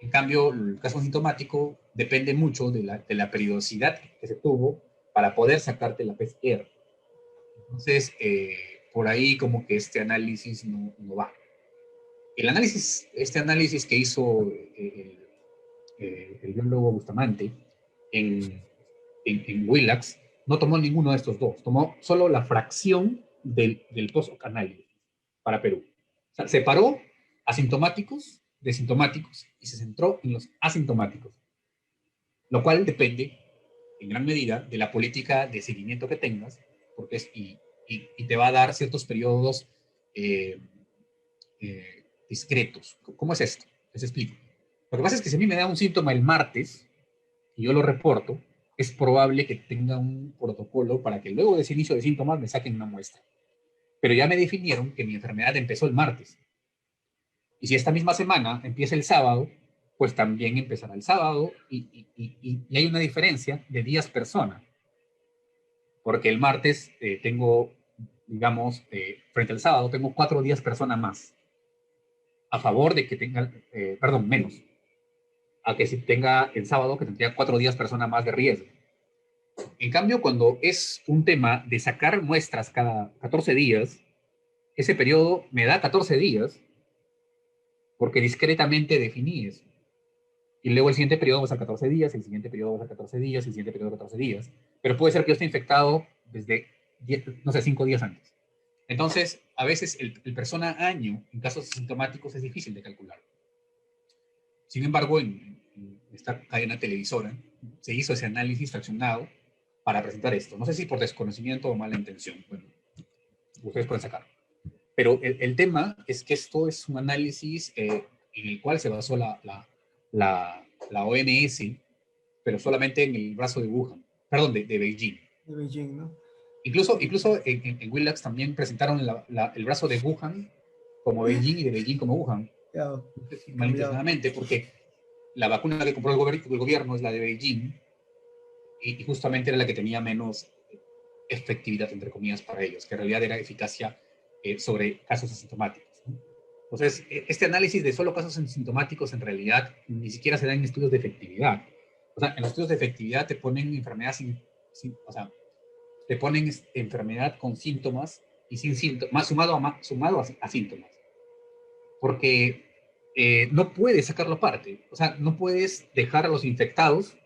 En cambio, el caso sintomático depende mucho de la periodicidad que se tuvo para poder sacarte la PCR. Entonces, por ahí como que este análisis no va. Este análisis que hizo el biólogo Bustamante en Willax, no tomó ninguno de estos dos, tomó solo la fracción del post-análisis para Perú. O sea, separó asintomáticos de sintomáticos y se centró en los asintomáticos, lo cual depende en gran medida de la política de seguimiento que tengas, porque y te va a dar ciertos periodos eh, discretos. ¿Cómo es esto? Les explico. Lo que pasa es que si a mí me da un síntoma el martes y yo lo reporto, es probable que tenga un protocolo para que luego de ese inicio de síntomas me saquen una muestra. Pero ya me definieron que mi enfermedad empezó el martes. Y si esta misma semana empieza el sábado, pues también empezará el sábado y hay una diferencia de días persona. Porque el martes tengo, digamos, frente al sábado, tengo 4 días persona más. A favor de que tenga, perdón, menos. A que si tenga el sábado, que tendría 4 días persona más de riesgo. En cambio, cuando es un tema de sacar muestras cada 14 días, ese periodo me da 14 días porque discretamente definí eso. Y luego el siguiente periodo va a ser 14 días, el siguiente periodo va a ser 14 días, el siguiente periodo 14 días. Pero puede ser que yo esté infectado desde, 10, no sé, 5 días antes. Entonces, a veces el persona año en casos sintomáticos es difícil de calcular. Sin embargo, en esta cadena televisora se hizo ese análisis fraccionado para presentar esto. No sé si por desconocimiento o mala intención. Bueno, ustedes pueden sacar. Pero el tema es que esto es un análisis en el cual se basó la OMS, pero solamente en el brazo de Wuhan, perdón, de Beijing. De Beijing, ¿no? Incluso en Willax también presentaron el brazo de Wuhan como Beijing y de Beijing como Wuhan. Ya, Malintencionadamente, porque la vacuna que compró el gobierno es la de Beijing y justamente era la que tenía menos efectividad, entre comillas, para ellos, que en realidad era eficacia sobre casos asintomáticos, ¿no? Entonces, este análisis de solo casos asintomáticos en realidad ni siquiera se da en estudios de efectividad. O sea, en los estudios de efectividad te ponen enfermedad o sea, te ponen enfermedad con síntomas y sin síntomas, sumado a síntomas. Porque no puedes sacarlo aparte. O sea, no puedes dejar a los infectados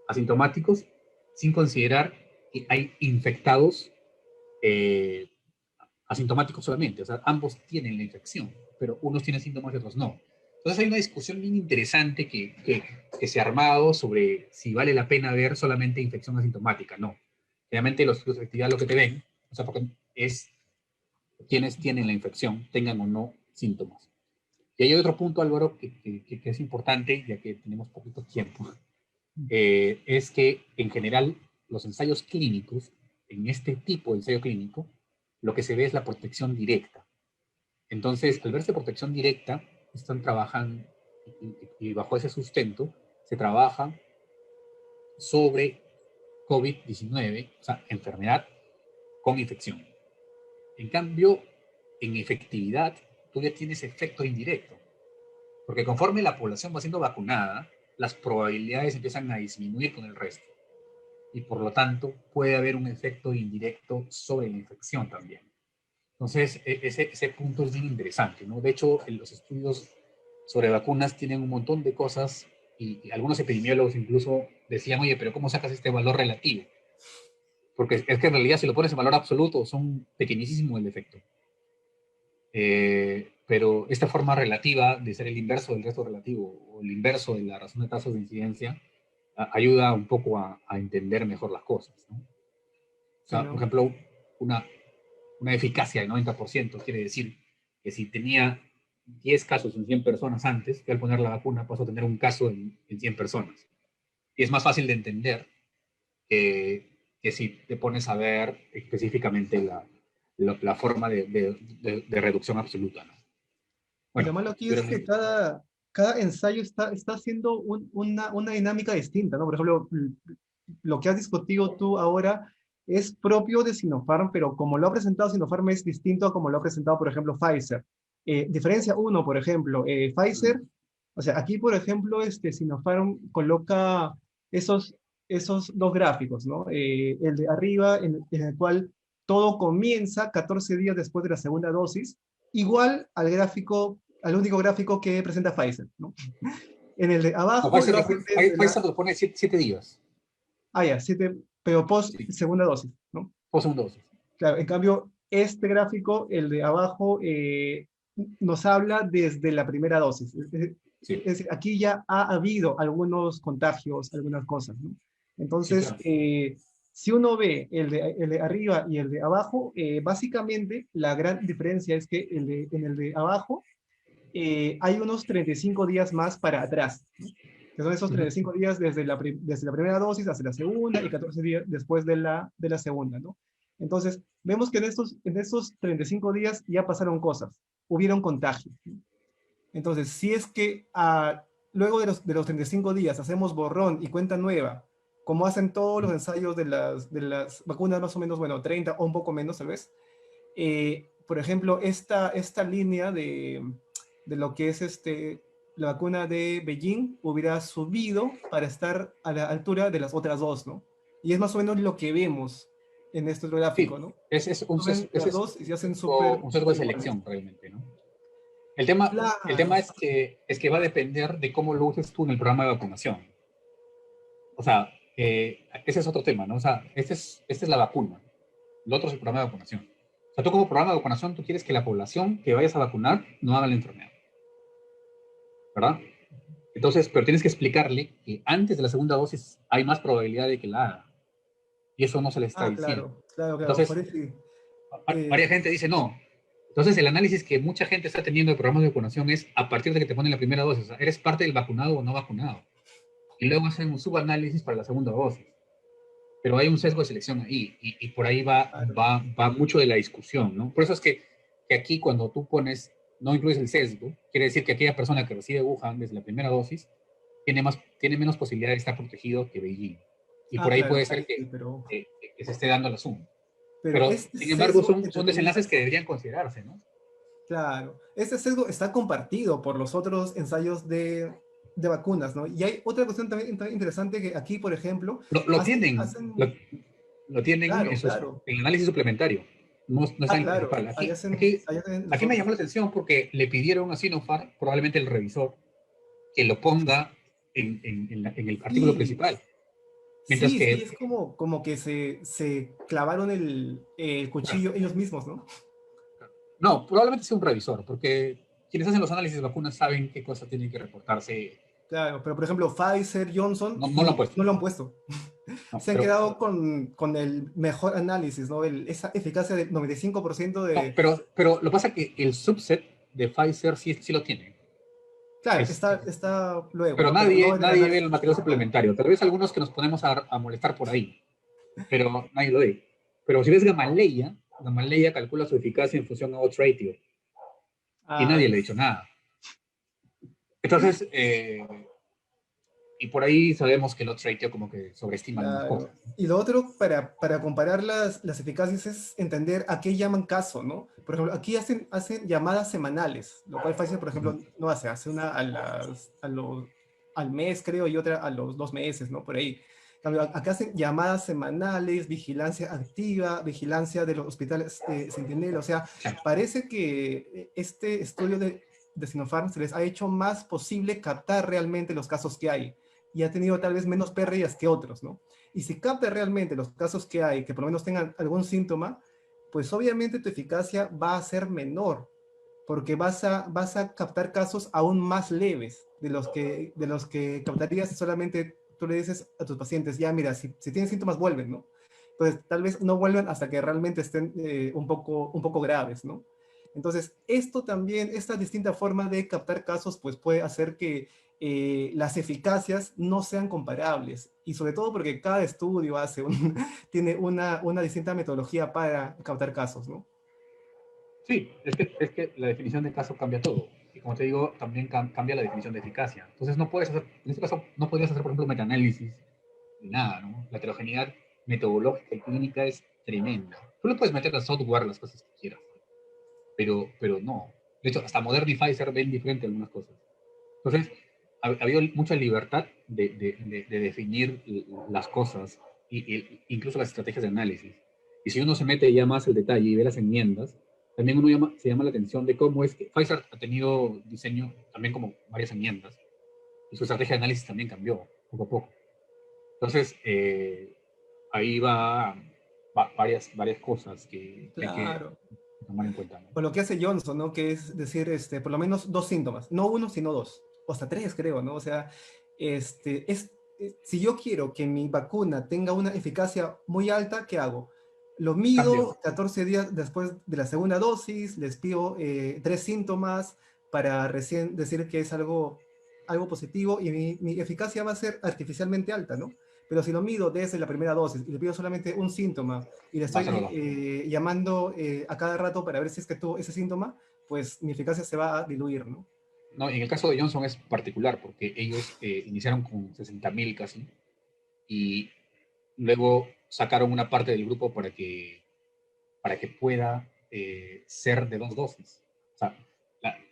asintomáticos sin considerar que hay infectados asintomáticos solamente. O sea, ambos tienen la infección, pero unos tienen síntomas y otros no. Entonces hay una discusión bien interesante que se ha armado sobre si vale la pena ver solamente infección asintomática. No. Realmente los estudios de efectividad lo que te ven, o sea, porque es quienes tienen la infección, tengan o no síntomas. Y hay otro punto, Álvaro, que es importante, ya que tenemos poquito tiempo, es que en general los ensayos clínicos, en este tipo de ensayo clínico, lo que se ve es la protección directa. Entonces, al verse protección directa, están trabajando y bajo ese sustento se trabaja sobre COVID-19, o sea, enfermedad con infección. En cambio, en efectividad, tú ya tienes efecto indirecto, porque conforme la población va siendo vacunada, las probabilidades empiezan a disminuir con el resto. Y por lo tanto, puede haber un efecto indirecto sobre la infección también. Entonces, ese punto es bien interesante, ¿no? De hecho, los estudios sobre vacunas tienen un montón de cosas y algunos epidemiólogos incluso decían, oye, pero ¿cómo sacas este valor relativo? Porque es que en realidad si lo pones en valor absoluto son pequeñísimo el efecto. Pero esta forma relativa de ser el inverso del resto relativo o el inverso de la razón de tasas de incidencia ayuda un poco a entender mejor las cosas, ¿no? O sea, por ejemplo, una eficacia de 90% quiere decir que si tenía 10 casos en 100 personas antes, que al poner la vacuna paso a tener un caso en 100 personas. Y es más fácil de entender que si te pones a ver específicamente la forma de reducción absoluta, ¿no? Y lo Bueno, malo aquí es que cada ensayo está haciendo una dinámica distinta, ¿no? Por ejemplo, lo que has discutido tú ahora es propio de Sinopharm, pero como lo ha presentado Sinopharm es distinto a como lo ha presentado, por ejemplo, Pfizer. Diferencia uno, por ejemplo, Pfizer O sea, aquí, por ejemplo, Sinopharm coloca esos, esos dos gráficos, ¿no? El de arriba, en el cual todo comienza 14 días después de la segunda dosis, igual al gráfico, al único gráfico que presenta Pfizer, ¿no? En el de No, abajo lo hacen desde Pfizer la... lo pone 7 días. Ah, ya, siete, pero post Sí, segunda dosis, ¿no? o segunda dosis. Claro, en cambio, este gráfico, el de abajo, nos habla desde la primera dosis. Sí, Decir, aquí ya ha habido algunos contagios, algunas cosas, ¿no? sí, Entonces, claro. si uno ve el de arriba y el de abajo, básicamente la gran diferencia es que en el de abajo hay unos 35 días más para atrás, ¿no? Que son esos Ujú. 35 días desde la primera dosis hasta la segunda y 14 días después de la segunda, ¿no? Entonces, vemos que en estos 35 días ya pasaron cosas, hubieron contagios, ¿no? Entonces, si es que luego de los 35 días hacemos borrón y cuenta nueva, como hacen todos los ensayos de las vacunas más o menos, bueno, 30 o un poco menos tal vez, por ejemplo, esta línea de lo que es la vacuna de Beijing hubiera subido para estar a la altura de las otras dos, ¿no? Y es más o menos lo que vemos en este otro gráfico, Sí, ¿no? Suben ese las es dos y se hacen súper un sesgo de iguales. selección realmente, ¿no? El Claro, tema es que va a depender de cómo lo uses tú en el programa de vacunación. O sea, ese es otro tema, ¿no? O sea, esta es la vacuna. Lo otro es el programa de vacunación. O sea, tú como programa de vacunación, tú quieres que la población que vayas a vacunar no haga la enfermedad, ¿verdad? Entonces, pero tienes que explicarle que antes de la segunda dosis hay más probabilidad de que la haga. Y eso no se le está diciendo. claro, claro, claro. Por Entonces, eso, sí. varias gente dice no. Entonces, el análisis que mucha gente está teniendo de programas de vacunación es a partir de que te ponen la primera dosis. O sea, ¿eres parte del vacunado o no vacunado? Y luego hacen un subanálisis para la segunda dosis. Pero hay un sesgo de selección ahí y por ahí Claro. va mucho de la discusión, ¿no? Por eso es que aquí cuando tú pones, no incluyes el sesgo, quiere decir que aquella persona que recibe Wuhan desde la primera dosis tiene menos posibilidad de estar protegido que Beijing. Y por ahí Claro, puede sí, ser sí, que se esté dando el asunto. pero Pero, este sin embargo, sesgo, entre son desenlaces comillas, que deberían considerarse, ¿no? claro, este sesgo está compartido por los otros ensayos de vacunas, ¿no? Y hay otra cuestión también interesante que aquí, por ejemplo, Lo tienen, hacen, lo tienen claro, claro, en el análisis suplementario, no está en el claro, principal. ahí hacen los Aquí me llamó otros. la atención porque le pidieron a Sinopharm, probablemente el revisor, que lo ponga en el artículo Sí, principal. Mientras sí, sí, que, es como que se clavaron el cuchillo ellos mismos, ¿no? no, probablemente sea un revisor, porque quienes hacen los análisis de vacunas saben qué cosas tienen que reportarse. Claro, pero por ejemplo, Pfizer, Johnson, No lo han puesto. no lo han puesto. No, Se han quedado con el mejor análisis, ¿no? Esa eficacia del 95% no, de... pero lo que pasa es que el subset de Pfizer sí lo tiene. Claro, Es, está luego, pero ¿no? Pero no en el nadie ve el análisis material total. suplementario. Tal vez algunos que nos ponemos a molestar por ahí, pero nadie lo ve. Pero si ves Gamaleya calcula su eficacia en función a odds ratio y Ah, nadie le ya. ha dicho nada. Entonces, y por ahí sabemos que el odds ratio como que sobreestima algunas cosas. Claro. Y lo otro, para comparar las eficacias, es entender a qué llaman caso, ¿no? Por ejemplo, aquí hacen llamadas semanales, lo cual Pfizer, por ejemplo, no hace. Hace una al mes, creo, y otra a los 2 meses, ¿no? Por ahí. En cambio, acá hacen llamadas semanales, vigilancia activa, vigilancia de los hospitales Centinela. O sea, parece que este estudio de Sinopharm se les ha hecho más posible captar realmente los casos que hay y ha tenido tal vez menos pérdidas que otros, ¿no? Y si capta realmente los casos que hay, que por lo menos tengan algún síntoma, pues obviamente tu eficacia va a ser menor, porque vas a captar casos aún más leves de los que captarías si solamente tú le dices a tus pacientes, ya mira, si tienen síntomas vuelven, ¿no? Entonces tal vez no vuelvan hasta que realmente estén un poco graves, ¿no? Entonces, esto también, esta distinta forma de captar casos, pues puede hacer que las eficacias no sean comparables. Y sobre todo porque cada estudio tiene una distinta metodología para captar casos, ¿no? Sí, es que la definición de caso cambia todo. Y como te digo, también cambia la definición de eficacia. Entonces no puedes hacer, en este caso, no podrías hacer, por ejemplo, metaanálisis ni nada, ¿no? La heterogeneidad metodológica y clínica es tremenda. Tú le puedes meter al software las cosas que quieras, pero no. De hecho, hasta Moderna y Pfizer ven diferente algunas cosas. Entonces, ha habido mucha libertad de definir las cosas incluso las estrategias de análisis. Y si uno se mete ya más al detalle y ve las enmiendas, también se llama la atención de cómo es que Pfizer ha tenido diseño también como varias enmiendas y su estrategia de análisis también cambió poco a poco. Entonces, ahí va varias cosas que hay que Claro. tomar en cuenta, ¿no? O lo que hace Johnson, ¿no? Que es decir, por lo menos dos síntomas, no uno, sino dos, o hasta tres, creo, ¿no? O sea, si yo quiero que mi vacuna tenga una eficacia muy alta, ¿qué hago? Lo Cambio. mido 14 días después de la segunda dosis, les pido tres síntomas para recién decir que es algo positivo y mi eficacia va a ser artificialmente alta, ¿no? Pero si lo mido desde la primera dosis y le pido solamente un síntoma y le Va a ser estoy dos. llamando a cada rato para ver si es que tuvo ese síntoma, pues mi eficacia se va a diluir, ¿no? No, en el caso de Johnson es particular porque ellos iniciaron con 60.000 casi y luego sacaron una parte del grupo para que pueda ser de dos dosis. O sea,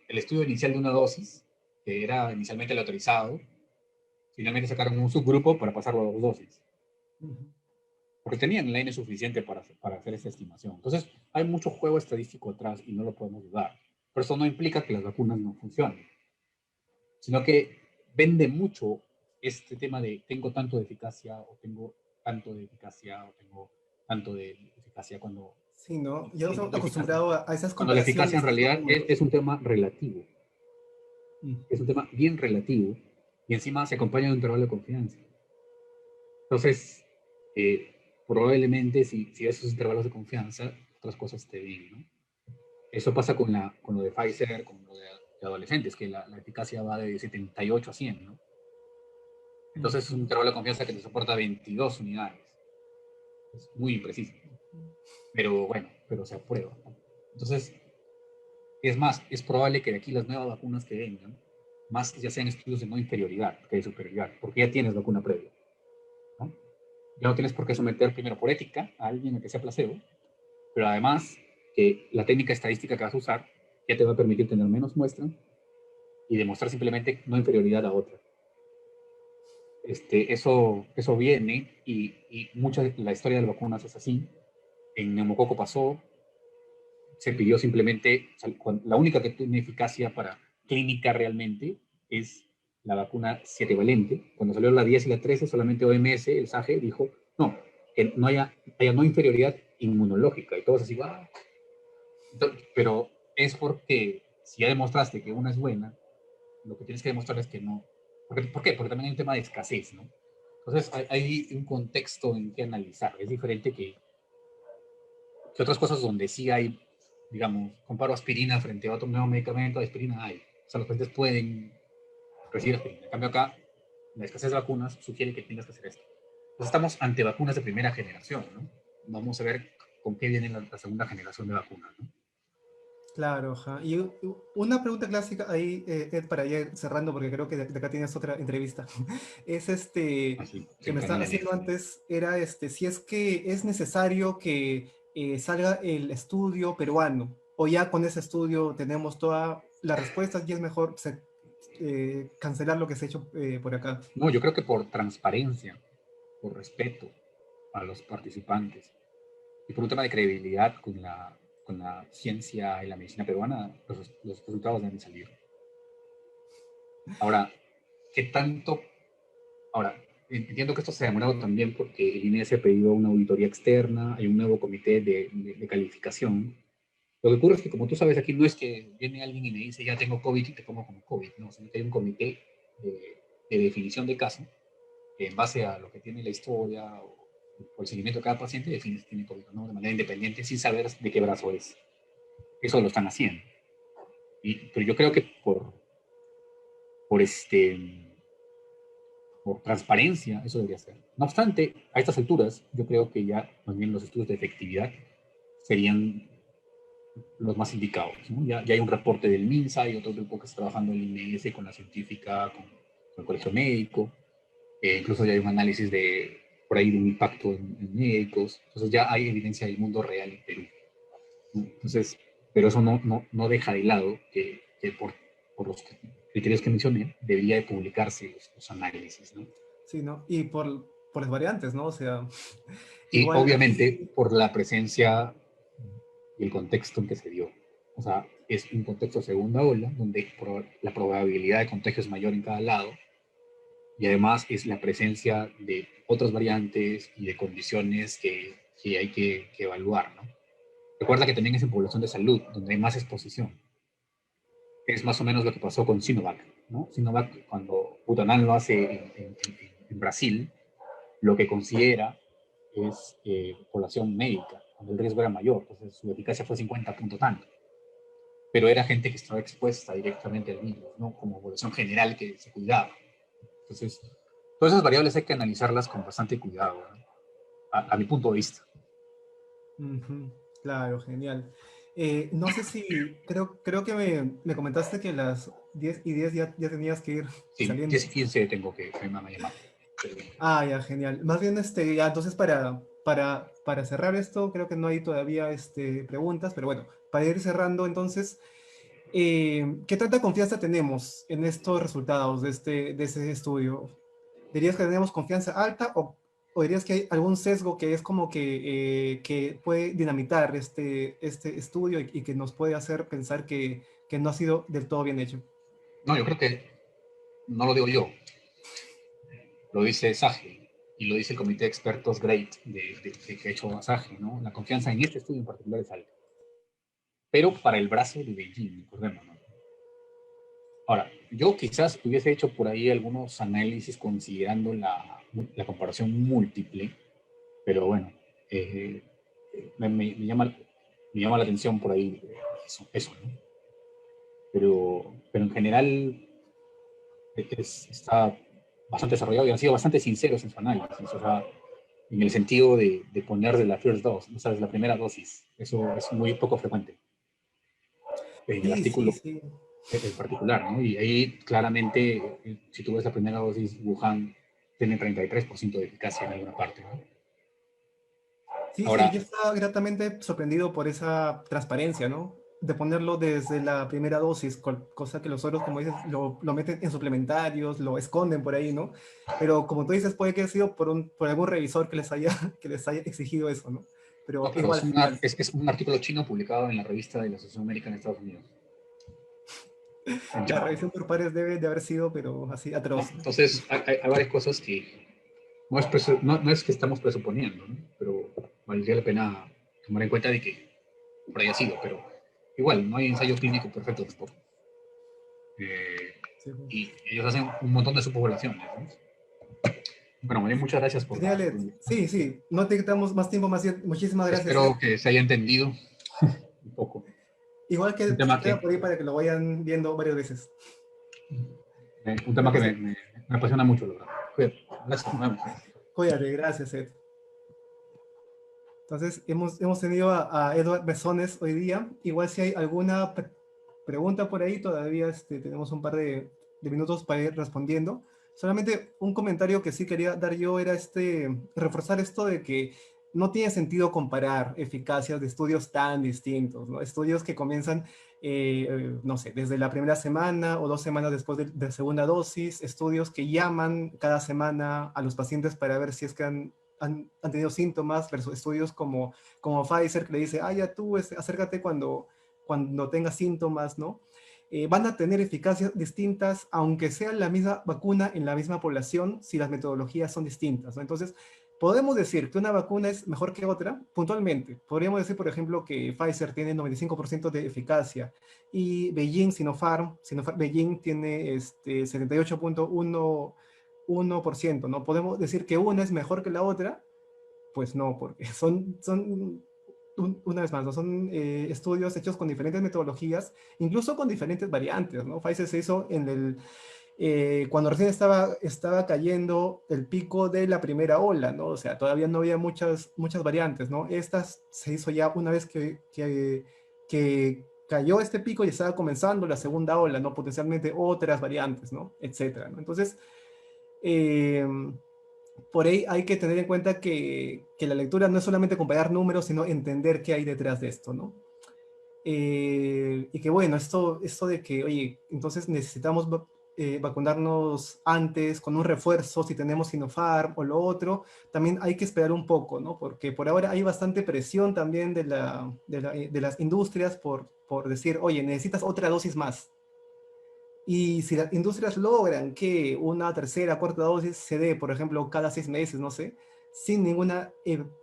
el estudio inicial de una dosis, que era inicialmente el autorizado, finalmente sacaron un subgrupo para pasarlo a dos dosis. Uh -huh. Porque tenían la N suficiente para hacer esa estimación. Entonces, hay mucho juego estadístico atrás y no lo podemos dudar. Pero eso no implica que las vacunas no funcionen, sino que vende mucho este tema de tengo tanto de eficacia o tengo tanto de eficacia o tengo tanto de eficacia Sí, ¿no? Yo estoy eficacia, acostumbrado a esas cuando la eficacia comparaciones en de realidad es números. un tema relativo, Mm. es un tema bien relativo y encima se acompaña de un intervalo de confianza. Entonces, probablemente si esos intervalos de confianza, otras cosas te den, ¿no? Eso pasa con lo de Pfizer, con lo de adolescentes, que la eficacia va de 78 a 100, ¿no? Entonces es un intervalo de confianza que te soporta 22 unidades. Es muy impreciso. Pero bueno, pero se aprueba. Entonces, es más, es probable que de aquí las nuevas vacunas que vengan, más ya sean estudios de no inferioridad que de superioridad, porque ya tienes vacuna previa, ¿no? Ya no tienes por qué someter primero por ética a alguien a que sea placebo, pero además que la técnica estadística que vas a usar ya te va a permitir tener menos muestras y demostrar simplemente no inferioridad a otra. Eso viene y mucha de la historia de las vacunas es así. En neumococo pasó, se pidió simplemente, o sea, la única que tiene eficacia para clínica realmente es la vacuna 7 valente. Cuando salió la 10 y la 13, solamente OMS, el SAGE, dijo, no, que no haya no inferioridad inmunológica. Y todos así, wow. Pero es porque si ya demostraste que una es buena, lo que tienes que demostrar es que no. ¿Por qué? Porque también hay un tema de escasez, ¿no? Entonces hay un contexto en que analizar. Es diferente que otras cosas donde sí hay, digamos, comparo aspirina frente a otro nuevo medicamento, aspirina hay. O sea, los pacientes pueden recibir aspirina. En cambio acá, la escasez de vacunas sugiere que tengas que hacer esto. Entonces estamos ante vacunas de primera generación, ¿no? Vamos a ver con qué viene la segunda generación de vacunas, ¿no? Claro, ajá. Y una pregunta clásica ahí, Ed, para ir cerrando, porque creo que de acá tienes otra entrevista, es Así, que sin me estaba Carolina haciendo Next. antes, era si es que es necesario que salga el estudio peruano, o ya con ese estudio tenemos todas las respuestas y es mejor cancelar lo que se ha hecho por acá. No, yo creo que por transparencia, por respeto a los participantes y por un tema de credibilidad con la ciencia y la medicina peruana, los resultados deben salir. Ahora, ¿qué tanto? Ahora, entiendo que esto se ha demorado también porque el INE se ha pedido una auditoría externa, hay un nuevo comité de calificación. Lo que ocurre es que, como tú sabes, aquí no es que viene alguien y me dice, ya tengo COVID y te pongo como COVID, no, sino que hay un comité de definición de caso que en base a lo que tiene la historia o el seguimiento de cada paciente define si tiene COVID o no de manera independiente sin saber de qué brazo es. Eso lo están haciendo. Pero yo creo que por por transparencia, eso debería ser. No obstante, a estas alturas, yo creo que ya más bien los estudios de efectividad serían los más indicados, ¿no? Ya hay un reporte del MINSA, hay otro grupo que está trabajando en el INS con la científica, con el colegio médico, incluso ya hay un análisis por ahí de un impacto en médicos, entonces ya hay evidencia del mundo real en Perú, ¿no? Entonces, pero eso no deja de lado que por los criterios que mencioné, debería de publicarse los análisis, ¿no? Sí, ¿no? Y por las variantes, ¿no? O sea, Y igual obviamente aquí, por la presencia y el contexto en que se dio. O sea, es un contexto de segunda ola, donde la probabilidad de contagio es mayor en cada lado, y además es la presencia de otras variantes y de condiciones que hay que evaluar, ¿no? Recuerda que también es en población de salud, donde hay más exposición. Es más o menos lo que pasó con Sinovac, ¿no? Sinovac, cuando Butanán lo hace en Brasil, lo que considera es población médica, donde el riesgo era mayor, entonces su eficacia fue 50 punto tanto, pero era gente que estaba expuesta directamente al virus, ¿no? Como población general que se cuidaba. Entonces, todas esas variables hay que analizarlas con bastante cuidado, ¿no? A mi punto de vista. ujú, claro, genial. No sé si, creo que me comentaste que a las 10:10 ya tenías que ir Sí, saliendo. 10 y 15 tengo que me van a llamar. Ah, ya, genial. Más bien, ya, entonces para cerrar esto, creo que no hay todavía preguntas, pero bueno, para ir cerrando, entonces, ¿qué tanta confianza tenemos en estos resultados de ese estudio? ¿Dirías que tenemos confianza alta o dirías que hay algún sesgo que es como que puede dinamitar este estudio y que nos puede hacer pensar que no ha sido del todo bien hecho? No, yo creo que no lo digo yo, lo dice SAGE y lo dice el comité de expertos GREAT que ha hecho SAGE, ¿no? La confianza en este estudio en particular es alta. Pero para el brazo de Beijing, recordemos, ¿no? Ahora, yo quizás hubiese hecho por ahí algunos análisis considerando la comparación múltiple, pero bueno, eh, me llama la atención por ahí eso, ¿no? Pero en general está bastante desarrollado y han sido bastante sinceros en su análisis, o sea, en el sentido de poner de la first dose, o sea, de la primera dosis. Eso es muy poco frecuente en el Sí, sí, artículo sí. en particular, ¿no? Y ahí claramente, si tú ves la primera dosis, Wuhan tiene 33% de eficacia en alguna parte, ¿no? Sí, sí, Ahora, yo estaba gratamente sorprendido por esa transparencia, ¿no? De ponerlo desde la primera dosis, cosa que los otros, como dices, lo meten en suplementarios, lo esconden por ahí, ¿no? Pero como tú dices, puede que haya sido por algún revisor que que les haya exigido eso, ¿no? no, Pero claro, igual, genial. es un artículo chino publicado en la revista de la Asociación Médica en Estados Unidos. En La China. revisión por pares debe de haber sido, pero así ¿No? atroz. Entonces, hay varias cosas que no es que estamos presuponiendo, ¿no? Pero valdría la pena tomar en cuenta de que por ahí ha sido, pero igual, no hay ensayo clínico perfecto tampoco. Eh, Sí, pues. y ellos hacen un montón de subpoblaciones, ¿no? Bueno, María, muchas gracias Genial, por Ed. la Sí, invitación. sí, no te quitamos más tiempo, más bien. Muchísimas gracias, Ed. Espero que se haya entendido un poco. Igual Un que tema se que, queda por ahí para que lo vayan viendo varias veces. un tema que Gracias, Ed. me apasiona mucho, la verdad. Cuídate. Gracias, nos vemos. Cuídate, gracias, Ed. Entonces, hemos tenido a Edward Besones hoy día. Igual si hay alguna pregunta por ahí, todavía tenemos un par de minutos para ir respondiendo. Solamente un comentario que sí quería dar yo era reforzar esto de que no tiene sentido comparar eficacias de estudios tan distintos, ¿no? Estudios que comienzan, no sé, desde la primera semana o 2 semanas después de segunda dosis, estudios que llaman cada semana a los pacientes para ver si es que han tenido síntomas, versus estudios como Pfizer, que le dice, ah, ya tú acércate cuando tengas síntomas, ¿no? Van a tener eficacias distintas, aunque sea la misma vacuna en la misma población, si las metodologías son distintas, ¿no? Entonces, podemos decir que una vacuna es mejor que otra, puntualmente. Podríamos decir, por ejemplo, que Pfizer tiene 95% de eficacia y Beijing, Sinopharm Beijing tiene 78.1%, ¿no? Podemos decir que una es mejor que la otra, pues no, porque una vez más, ¿no? Son estudios hechos con diferentes metodologías, incluso con diferentes variantes, ¿no? Pfizer se hizo cuando recién estaba cayendo el pico de la primera ola, ¿no? O sea, todavía no había muchas variantes, ¿no? Estas se hizo ya una vez que cayó este pico y estaba comenzando la segunda ola, ¿no? Potencialmente otras variantes, ¿no? Etcétera, ¿no? Entonces, eh, por ahí hay que tener en cuenta que la lectura no es solamente comparar números, sino entender qué hay detrás de esto, ¿no? Y que bueno, esto de que, oye, entonces necesitamos vacunarnos antes con un refuerzo si tenemos Sinopharm o lo otro, también hay que esperar un poco, ¿no? Porque por ahora hay bastante presión también de las industrias por decir, oye, necesitas otra dosis más. Y si las industrias logran que una tercera, cuarta dosis se dé, por ejemplo, cada 6 meses, no sé, sin ninguna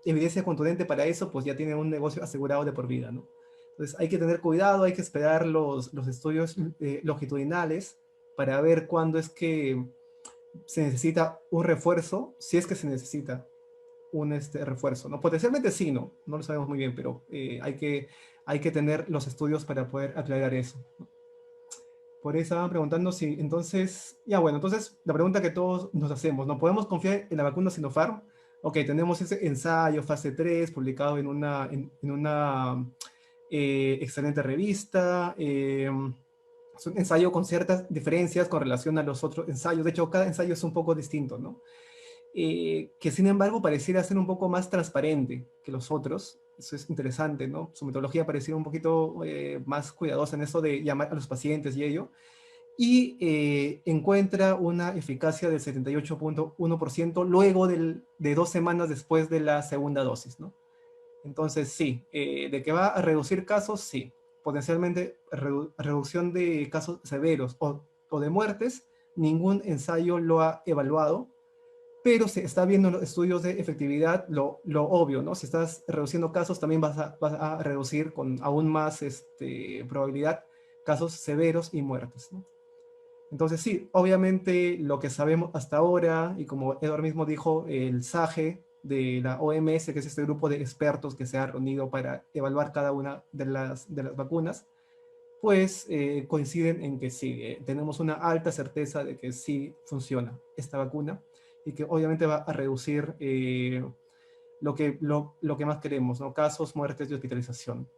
evidencia contundente para eso, pues ya tienen un negocio asegurado de por vida, ¿no? Entonces hay que tener cuidado, hay que esperar los estudios longitudinales para ver cuándo es que se necesita un refuerzo, si es que se necesita un refuerzo, ¿no? Potencialmente sí, ¿no? No lo sabemos muy bien, pero hay que tener los estudios para poder aclarar eso. Por ahí estaban preguntando si, entonces, ya bueno, entonces la pregunta que todos nos hacemos, ¿no? ¿Podemos confiar en la vacuna Sinopharm? Ok, tenemos ese ensayo, fase 3 publicado en una excelente revista. Es un ensayo con ciertas diferencias con relación a los otros ensayos. De hecho, cada ensayo es un poco distinto, ¿no? Que sin embargo pareciera ser un poco más transparente que los otros. Eso es interesante, ¿no? Su metodología parecía un poquito más cuidadosa en eso de llamar a los pacientes y ello. Y encuentra una eficacia del 78.1% luego de 2 semanas después de la segunda dosis, ¿no? Entonces, sí, de que va a reducir casos, sí. Potencialmente, reducción de casos severos o de muertes, ningún ensayo lo ha evaluado, pero se está viendo en los estudios de efectividad lo obvio, ¿no? Si estás reduciendo casos, también vas a reducir con aún más probabilidad casos severos y muertes, ¿no? Entonces sí, obviamente lo que sabemos hasta ahora, y como Edward mismo dijo, el SAGE de la OMS, que es este grupo de expertos que se ha reunido para evaluar cada una de las vacunas, pues coinciden en que sí, tenemos una alta certeza de que sí funciona esta vacuna y que obviamente va a reducir lo que más queremos, ¿no? Casos, muertes y hospitalización.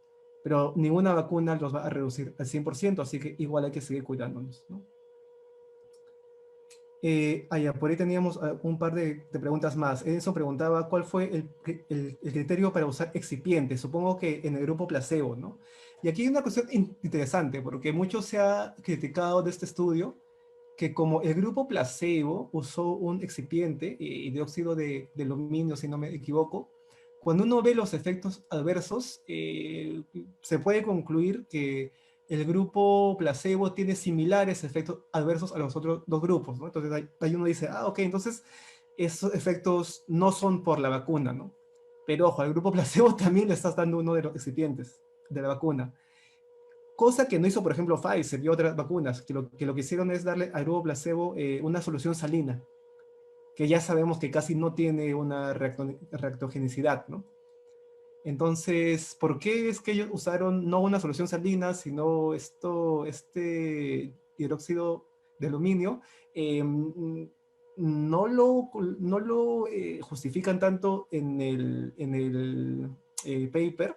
Pero ninguna vacuna los va a reducir al 100%, así que igual hay que seguir cuidándonos, ¿no? Por ahí teníamos un par de preguntas más. Edison preguntaba cuál fue el criterio para usar excipientes. Supongo que en el grupo placebo, ¿no? Y aquí hay una cuestión interesante, porque mucho se ha criticado de este estudio, que como el grupo placebo usó un excipiente, dióxido de aluminio, si no me equivoco, cuando uno ve los efectos adversos, se puede concluir que el grupo placebo tiene similares efectos adversos a los otros dos grupos, ¿no? Entonces ahí uno dice, ah, ok, entonces esos efectos no son por la vacuna, ¿no? Pero ojo, al grupo placebo también le estás dando uno de los excipientes de la vacuna. Cosa que no hizo, por ejemplo, Pfizer y otras vacunas, que lo que hicieron es darle al grupo placebo una solución salina, que ya sabemos que casi no tiene una reactogenicidad, ¿no? Entonces, ¿por qué es que ellos usaron no una solución salina, sino este hidróxido de aluminio? No lo justifican tanto en el paper.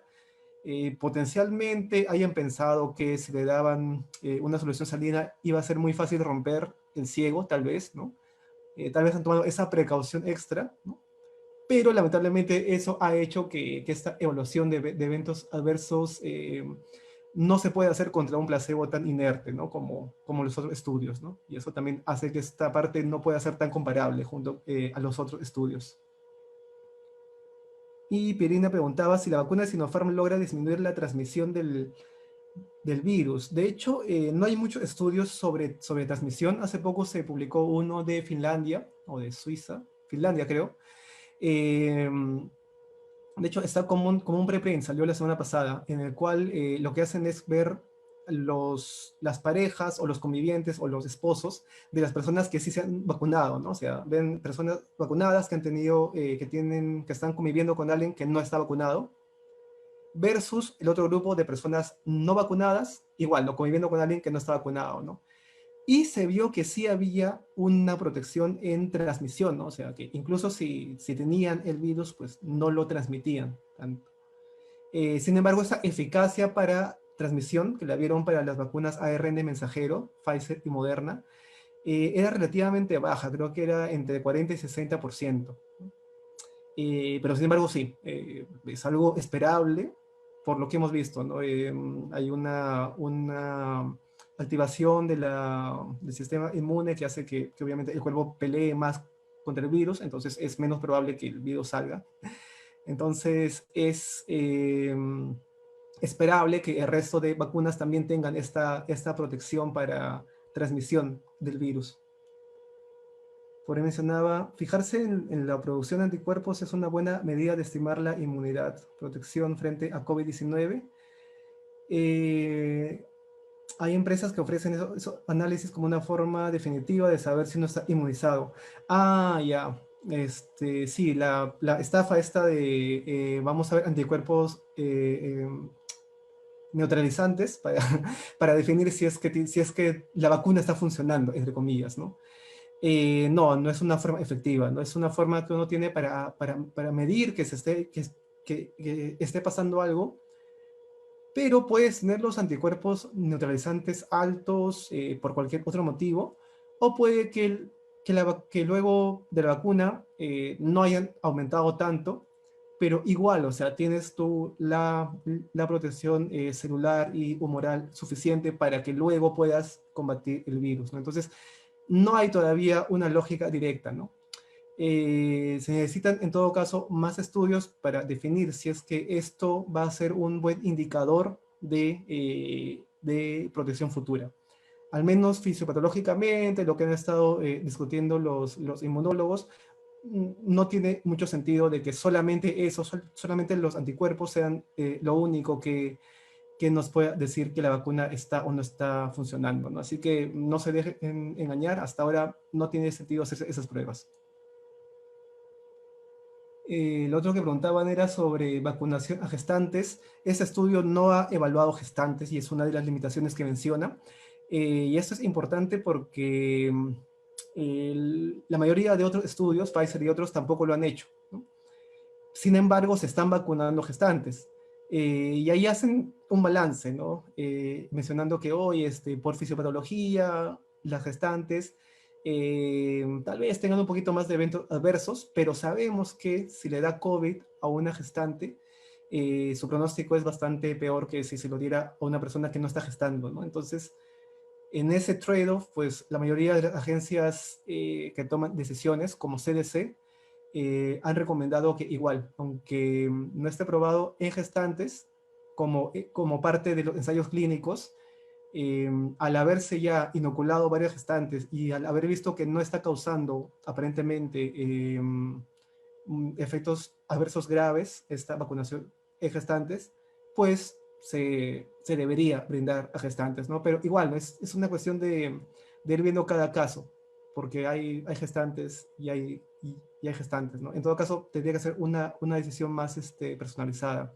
Potencialmente hayan pensado que si le daban una solución salina iba a ser muy fácil romper el ciego, tal vez, ¿no? Tal vez han tomado esa precaución extra, ¿no? Pero lamentablemente eso ha hecho que esta evaluación de eventos adversos no se puede hacer contra un placebo tan inerte, ¿no? Como los otros estudios, ¿no? Y eso también hace que esta parte no pueda ser tan comparable junto a los otros estudios. Y Pirina preguntaba si la vacuna de Sinopharm logra disminuir la transmisión del virus. De hecho, no hay muchos estudios sobre transmisión. Hace poco se publicó uno de Finlandia, o de Suiza, Finlandia creo. Eh, de hecho, está como un preprint, salió la semana pasada, en el cual lo que hacen es ver las parejas o los convivientes o los esposos de las personas que sí se han vacunado, ¿no? O sea, ven personas vacunadas que han tenido, que están conviviendo con alguien que no está vacunado, versus el otro grupo de personas no vacunadas, igual, ¿no? Conviviendo con alguien que no está vacunado, ¿no? Y se vio que sí había una protección en transmisión, ¿no? O sea, que incluso si tenían el virus, pues no lo transmitían tanto. Sin embargo, esa eficacia para transmisión, que la vieron para las vacunas ARN mensajero, Pfizer y Moderna, era relativamente baja, creo que era entre 40 y 60%. Pero sin embargo, sí, es algo esperable, por lo que hemos visto, ¿no? Hay una activación del sistema inmune que hace que obviamente el cuerpo pelee más contra el virus, entonces es menos probable que el virus salga. Entonces es esperable que el resto de vacunas también tengan esta protección para transmisión del virus. Por ahí mencionaba, fijarse en la producción de anticuerpos es una buena medida de estimar la inmunidad, protección frente a COVID-19. Hay empresas que ofrecen esos análisis como una forma definitiva de saber si uno está inmunizado. Ah, ya. Sí, la estafa esta de vamos a ver anticuerpos neutralizantes para, para definir si es que la vacuna está funcionando, entre comillas, ¿no? No, no es una forma efectiva, no es una forma que uno tiene para medir que esté pasando algo, pero puedes tener los anticuerpos neutralizantes altos por cualquier otro motivo, o puede que luego de la vacuna no hayan aumentado tanto, pero igual, o sea, tienes tú la protección celular y humoral suficiente para que luego puedas combatir el virus, ¿no? Entonces, no hay todavía una lógica directa, ¿no? Se necesitan en todo caso más estudios para definir si es que esto va a ser un buen indicador de protección futura. Al menos fisiopatológicamente, lo que han estado discutiendo los inmunólogos, no tiene mucho sentido de que solamente eso, solamente los anticuerpos sean lo único que nos pueda decir que la vacuna está o no está funcionando, ¿no? Así que no se dejen engañar, hasta ahora no tiene sentido hacer esas pruebas. Lo otro que preguntaban era sobre vacunación a gestantes. Ese estudio no ha evaluado gestantes y es una de las limitaciones que menciona. Y esto es importante porque la mayoría de otros estudios, Pfizer y otros, tampoco lo han hecho, ¿no? Sin embargo, se están vacunando gestantes. Y ahí hacen un balance, ¿no? Mencionando que hoy, por fisiopatología, las gestantes tal vez tengan un poquito más de eventos adversos, pero sabemos que si le da COVID a una gestante, su pronóstico es bastante peor que si se lo diera a una persona que no está gestando, ¿no? Entonces, en ese trade-off, pues la mayoría de las agencias que toman decisiones, como CDC, han recomendado que igual, aunque no esté probado en gestantes, como parte de los ensayos clínicos, al haberse ya inoculado varias gestantes y al haber visto que no está causando aparentemente efectos adversos graves esta vacunación en gestantes, pues se debería brindar a gestantes, ¿no? Pero igual, ¿no? Es una cuestión de ir viendo cada caso, porque hay gestantes y hay gestantes, ¿no? En todo caso, tendría que ser una decisión más personalizada.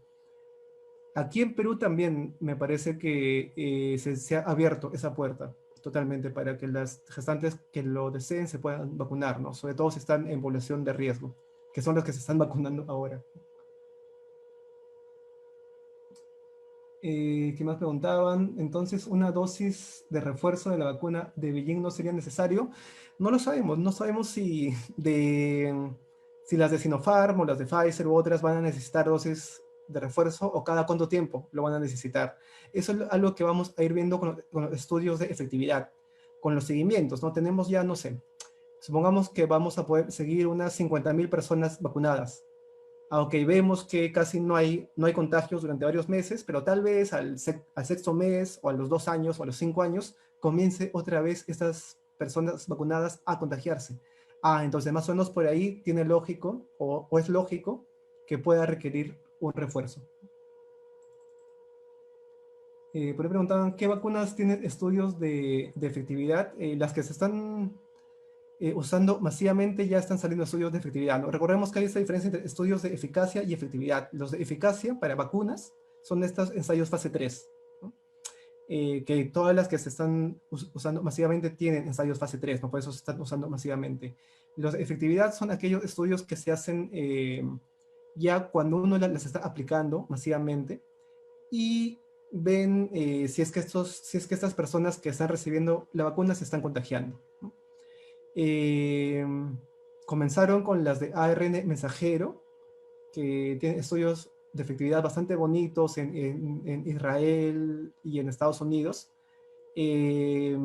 Aquí en Perú también me parece que se ha abierto esa puerta totalmente para que las gestantes que lo deseen se puedan vacunar, ¿no? Sobre todo si están en población de riesgo, que son los que se están vacunando ahora. ¿Qué más preguntaban? Entonces, ¿una dosis de refuerzo de la vacuna de Beijing no sería necesario? No lo sabemos, no sabemos si las de Sinopharm o las de Pfizer u otras van a necesitar dosis de refuerzo o cada cuánto tiempo lo van a necesitar. Eso es algo que vamos a ir viendo con los estudios de efectividad, con los seguimientos, ¿no? Tenemos ya, no sé, supongamos que vamos a poder seguir unas 50.000 personas vacunadas, aunque vemos que casi no hay contagios durante varios meses, pero tal vez al sexto mes o a los 2 años o a los 5 años comience otra vez estas personas vacunadas a contagiarse. Entonces más o menos por ahí tiene lógico o es lógico que pueda requerir un refuerzo. Por ahí preguntaban, ¿qué vacunas tienen estudios de efectividad? Las que se están usando masivamente ya están saliendo estudios de efectividad, ¿no? Recordemos que hay esta diferencia entre estudios de eficacia y efectividad. Los de eficacia para vacunas son estos ensayos fase 3, ¿no? Que todas las que se están usando masivamente tienen ensayos fase 3, ¿no? Por eso se están usando masivamente. Los de efectividad son aquellos estudios que se hacen ya cuando uno las está aplicando masivamente y ven si es que estas personas que están recibiendo la vacuna se están contagiando, ¿no? Comenzaron con las de ARN mensajero, que tienen estudios de efectividad bastante bonitos en Israel y en Estados Unidos, eh,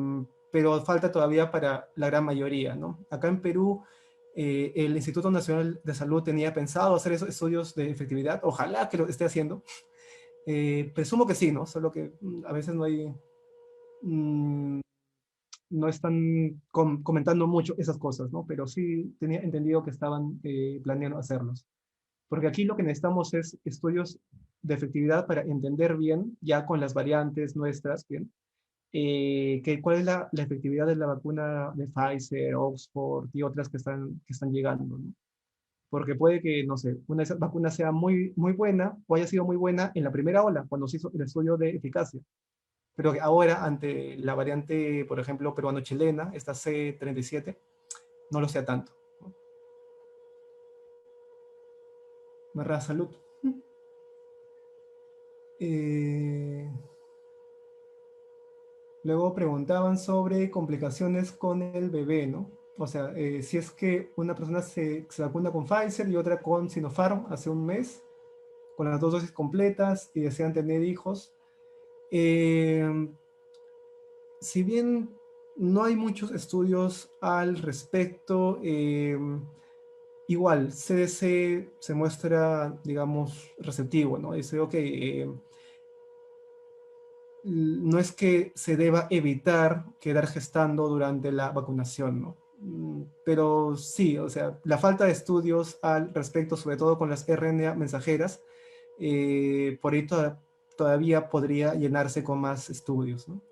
pero falta todavía para la gran mayoría, ¿no? Acá en Perú, el Instituto Nacional de Salud tenía pensado hacer esos estudios de efectividad, ojalá que lo esté haciendo. Presumo que sí, ¿no? Solo que a veces no hay, mm, no están comentando mucho esas cosas, ¿no? Pero sí tenía entendido que estaban planeando hacerlos. Porque aquí lo que necesitamos es estudios de efectividad para entender bien, ya con las variantes nuestras, bien, cuál es la efectividad de la vacuna de Pfizer, Oxford y otras que están llegando, ¿no? Porque puede que, no sé, una de esas vacunas sea muy, muy buena o haya sido muy buena en la primera ola, cuando se hizo el estudio de eficacia. Pero que ahora, ante la variante, por ejemplo, peruano-chilena, esta C37, no lo sea tanto, ¿no? Marra, salud. Eh, Luego preguntaban sobre complicaciones con el bebé, ¿no? O sea, si es que una persona se vacuna con Pfizer y otra con Sinopharm hace un mes, con las dos dosis completas y desean tener hijos. Eh, si bien no hay muchos estudios al respecto, igual CDC se muestra, digamos, receptivo, ¿no? Dice, ok, no es que se deba evitar quedar gestando durante la vacunación, ¿no? Pero sí, o sea, la falta de estudios al respecto, sobre todo con las RNA mensajeras, por ahí todavía podría llenarse con más estudios, ¿no?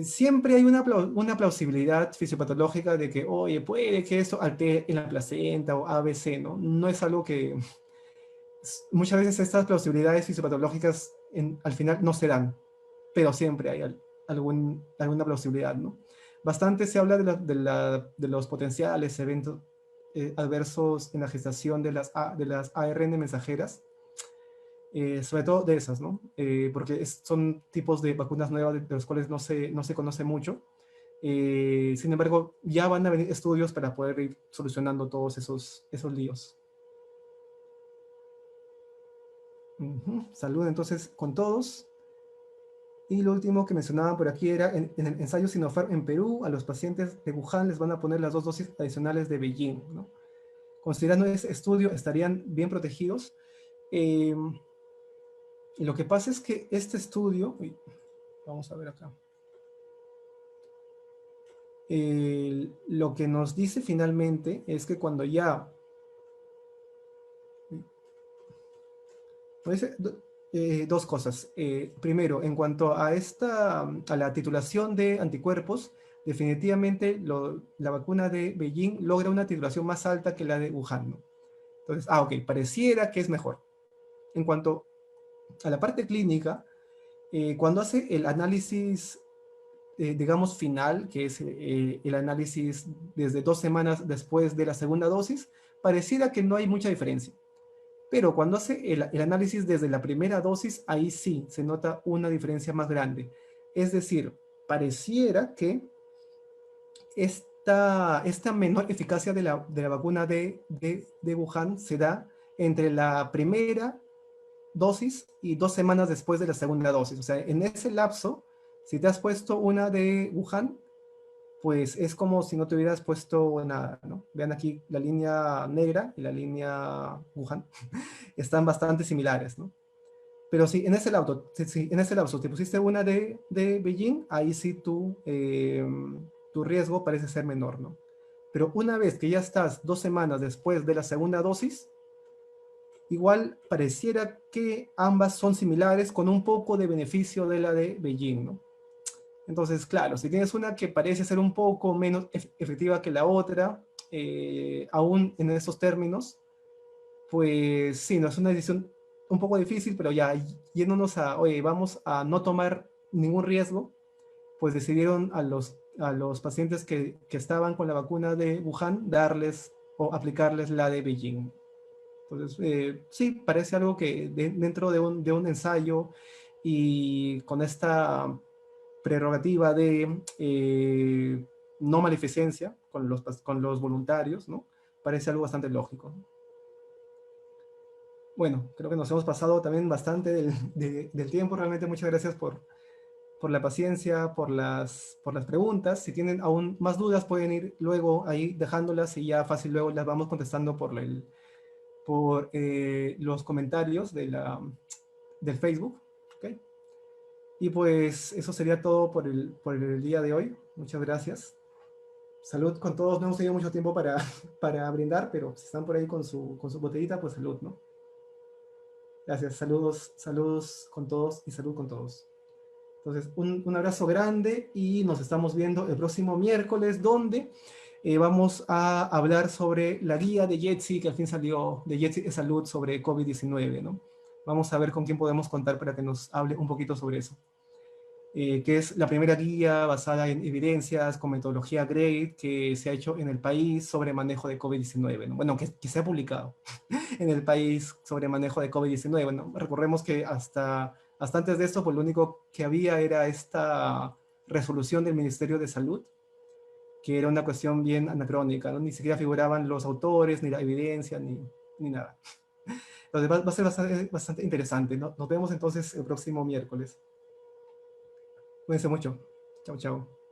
Siempre hay una plausibilidad fisiopatológica de que, oye, puede que esto altere en la placenta o ABC, ¿no? No es algo que muchas veces estas plausibilidades fisiopatológicas al final no se dan, pero siempre hay alguna plausibilidad, ¿no? Bastante se habla de los potenciales eventos adversos en la gestación de las ARN mensajeras, sobre todo de esas, ¿no? Porque son tipos de vacunas nuevas de los cuales no se conoce mucho. Sin embargo, ya van a venir estudios para poder ir solucionando todos esos líos. Salud entonces con todos. Y lo último que mencionaban por aquí era, en el ensayo Sinopharm en Perú, a los pacientes de Wuhan les van a poner las dos dosis adicionales de Beijing, ¿no? Considerando ese estudio, estarían bien protegidos. Eh, y lo que pasa es que este estudio, vamos a ver acá, lo que nos dice finalmente es que cuando ya, nos dice dos cosas. Primero, en cuanto a la titulación de anticuerpos, definitivamente la vacuna de Beijing logra una titulación más alta que la de Wuhan, ¿no? Entonces, ok, pareciera que es mejor. En cuanto a la parte clínica, cuando hace el análisis, digamos, final, que es el análisis desde 2 semanas después de la segunda dosis, pareciera que no hay mucha diferencia. Pero cuando hace el análisis desde la primera dosis, ahí sí se nota una diferencia más grande. Es decir, pareciera que esta menor eficacia de la vacuna de Wuhan se da entre la primera dosis y 2 semanas después de la segunda dosis. O sea, en ese lapso, si te has puesto una de Wuhan, pues es como si no te hubieras puesto nada, ¿no? Vean aquí la línea negra y la línea Wuhan están bastante similares, ¿no? Pero sí, en ese lapso te pusiste una de Beijing, ahí sí tu riesgo parece ser menor, ¿no? Pero una vez que ya estás 2 semanas después de la segunda dosis, igual pareciera que ambas son similares con un poco de beneficio de la de Beijing, ¿no? Entonces, claro, si tienes una que parece ser un poco menos efectiva que la otra, aún en esos términos, pues sí, no es una decisión un poco difícil, pero ya yéndonos a, oye, vamos a no tomar ningún riesgo, pues decidieron a los pacientes que estaban con la vacuna de Wuhan darles o aplicarles la de Beijing. Entonces, sí, parece algo que dentro de un ensayo y con esta prerrogativa de no maleficencia con los voluntarios, ¿no? Parece algo bastante lógico. Bueno, creo que nos hemos pasado también bastante del tiempo. Realmente muchas gracias por la paciencia, por las preguntas. Si tienen aún más dudas, pueden ir luego ahí dejándolas y ya fácil luego las vamos contestando por los comentarios del Facebook. ¿Ok? Y pues eso sería todo por el día de hoy. Muchas gracias. Salud con todos. No hemos tenido mucho tiempo para brindar, pero si están por ahí con su botellita, pues salud, ¿no? Gracias. Saludos, saludos con todos y salud con todos. Entonces, un abrazo grande y nos estamos viendo el próximo miércoles, donde vamos a hablar sobre la guía de Jetsi, que al fin salió, de Jetsi de Salud sobre COVID-19, ¿no? Vamos a ver con quién podemos contar para que nos hable un poquito sobre eso. Que es la primera guía basada en evidencias con metodología GRADE que se ha hecho en el país sobre manejo de COVID-19, ¿no? Bueno, que se ha publicado en el país sobre manejo de COVID-19. Bueno, recordemos que hasta antes de esto, pues lo único que había era esta resolución del Ministerio de Salud, que era una cuestión bien anacrónica, ¿no? Ni siquiera figuraban los autores, ni la evidencia, ni nada. Entonces va a ser bastante, bastante interesante, ¿no? Nos vemos entonces el próximo miércoles. Cuídense mucho. Chao, chao.